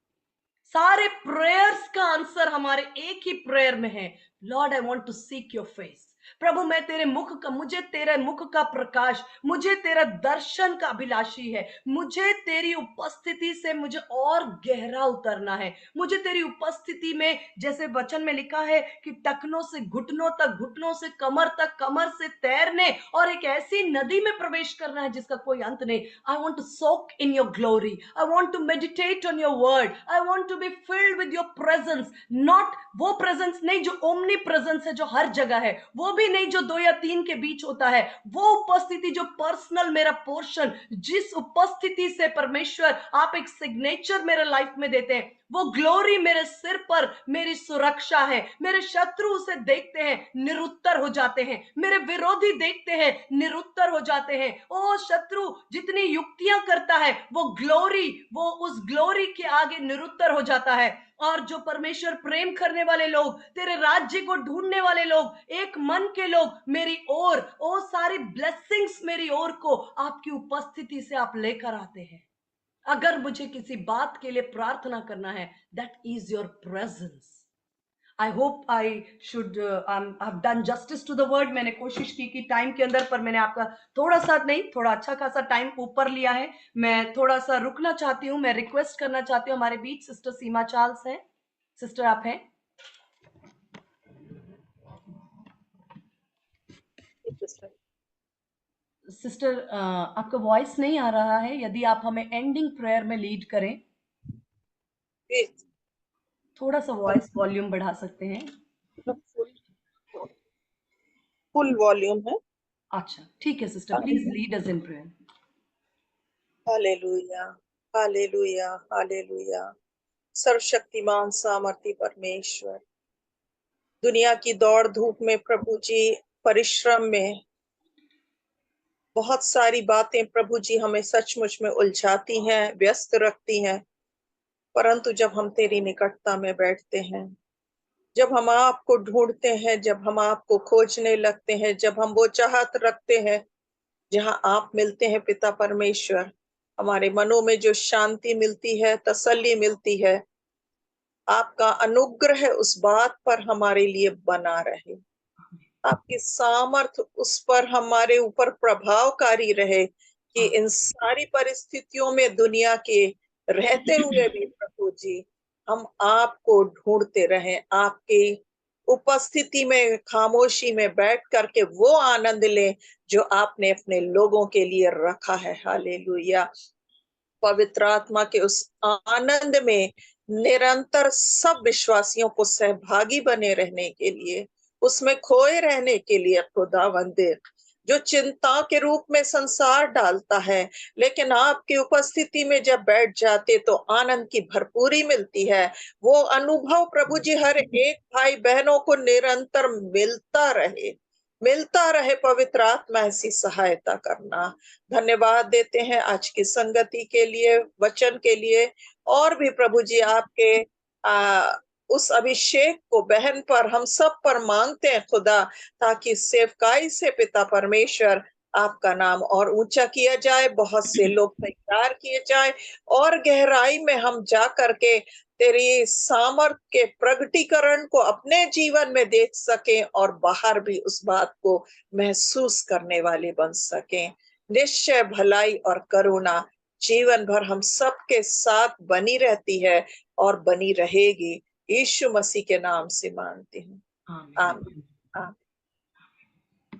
सारे प्रेयर्स का आंसर हमारे एक ही प्रेयर में है, Lord I want to seek your face. प्रभु, मैं तेरे मुख का, मुझे तेरे मुख का प्रकाश, मुझे तेरा दर्शन का अभिलाषी है। मुझे तेरी उपस्थिति से मुझे और गहरा उतरना है। मुझे तेरी उपस्थिति में, जैसे वचन में लिखा है कि टखनों से घुटनों तक, घुटनों से कमर तक, कमर से तैरने और एक ऐसी नदी में प्रवेश करना है जिसका कोई अंत नहीं। I want to soak in your glory, I want to meditate on your word, I want to be filled with your presence. Not वो प्रेजेंस नहीं जो ओमनी प्रेजेंस है, जो हर जगह है, वो भी नहीं जो 2 या 3 के बीच होता है, वो उपस्थिति जो पर्सनल मेरा पोर्शन, जिस उपस्थिति से परमेश्वर आप एक सिग्नेचर मेरे लाइफ में देते हैं, वो ग्लोरी मेरे सिर पर मेरी सुरक्षा है। मेरे शत्रु उसे देखते हैं, निरुत्तर हो जाते हैं। मेरे विरोधी देखते हैं, निरुत्तर हो जाते हैं। ओ शत्रु जितनी युक्तियां करता है, वो ग्लोरी, वो उस ग्लोरी के आगे निरुत्तर हो जाता है। और जो परमेश्वर प्रेम करने वाले लोग, तेरे राज्य को ढूंढने वाले लोग, एक मन के लोग मेरी ओर, ओ सारी ब्लेसिंग्स मेरी ओर को आपकी उपस्थिति से आप लेकर आते हैं। अगर मुझे किसी बात के लिए प्रार्थना करना है, that is your presence. I hope I should have done justice to the word. मैंने कोशिश की कि टाइम के अंदर, पर मैंने आपका थोड़ा सा नहीं, थोड़ा अच्छा खासा टाइम ऊपर लिया है। मैं थोड़ा सा रुकना चाहती हूँ, मैं रिक्वेस्ट करना चाहती हूँ, हमारे बीच सिस्टर सीमा चार्ल्स हैं। सिस्टर आप हैं? सिस्टर आपका वॉइस नहीं आ रहा है, यदि आप हमें एंडिंग प्रेयर में लीड करें। थोड़ा सा वॉइस वॉल्यूम बढ़ा सकते हैं? फुल वॉल्यूम है। अच्छा ठीक है sister, please lead us in prayer. Hallelujah, hallelujah, hallelujah. सर्वशक्तिमान सामर्थी परमेश्वर, दुनिया की दौड़ धूप में प्रभु जी, परिश्रम में बहुत सारी बातें प्रभु जी हमें सचमुच में उलझाती हैं, व्यस्त रखती हैं। परंतु जब हम तेरी निकटता में बैठते हैं, जब हम आपको ढूंढते हैं, जब हम आपको खोजने लगते हैं, जब हम वो चाहत रखते हैं जहां आप मिलते हैं पिता परमेश्वर, हमारे मनों में जो शांति मिलती है, तसल्ली मिलती है, आपका अनुग्रह उस बात पर हमारे लिए बना रहे। आपकी सामर्थ उस पर हमारे ऊपर प्रभावकारी रहे कि इन सारी परिस्थितियों में दुनिया के रहते हुए भी प्रभु जी हम आपको ढूंढते रहें, आपकी उपस्थिति में खामोशी में बैठ करके वो आनंद लें जो आपने अपने लोगों के लिए रखा है। हालेलुया। पवित्र आत्मा के उस आनंद में निरंतर सब विश्वासियों को सहभागी बने रहने के लिए, उसमें खोए रहने के लिए खुदावंद, जो चिंता के रूप में संसार डालता है, लेकिन आपकी उपस्थिति में जब बैठ जाते तो आनंद की भरपूरी मिलती है। वो अनुभव प्रभु जी हर एक भाई बहनों को निरंतर मिलता रहे। पवित्र आत्मा ऐसी सहायता करना। धन्यवाद देते हैं आज की संगति के लिए, वचन के लिए, और भी प्रभु जी आपके उस अभिषेक को बहन पर, हम सब पर मांगते हैं खुदा, ताकि सेवकाई से पिता परमेश्वर आपका नाम और ऊंचा किया जाए, बहुत से लोग तैयार किए जाए, और गहराई में हम जा करके तेरी सामर्थ के प्रगटीकरण को अपने जीवन में देख सकें और बाहर भी उस बात को महसूस करने वाले बन सकें। निश्चय भलाई और करुणा जीवन भर हम सबके साथ बनी रहती है और बनी रहेगी। यीशु मसीह के नाम से मांगती हूँ, आमीन। आमीन। आमीन।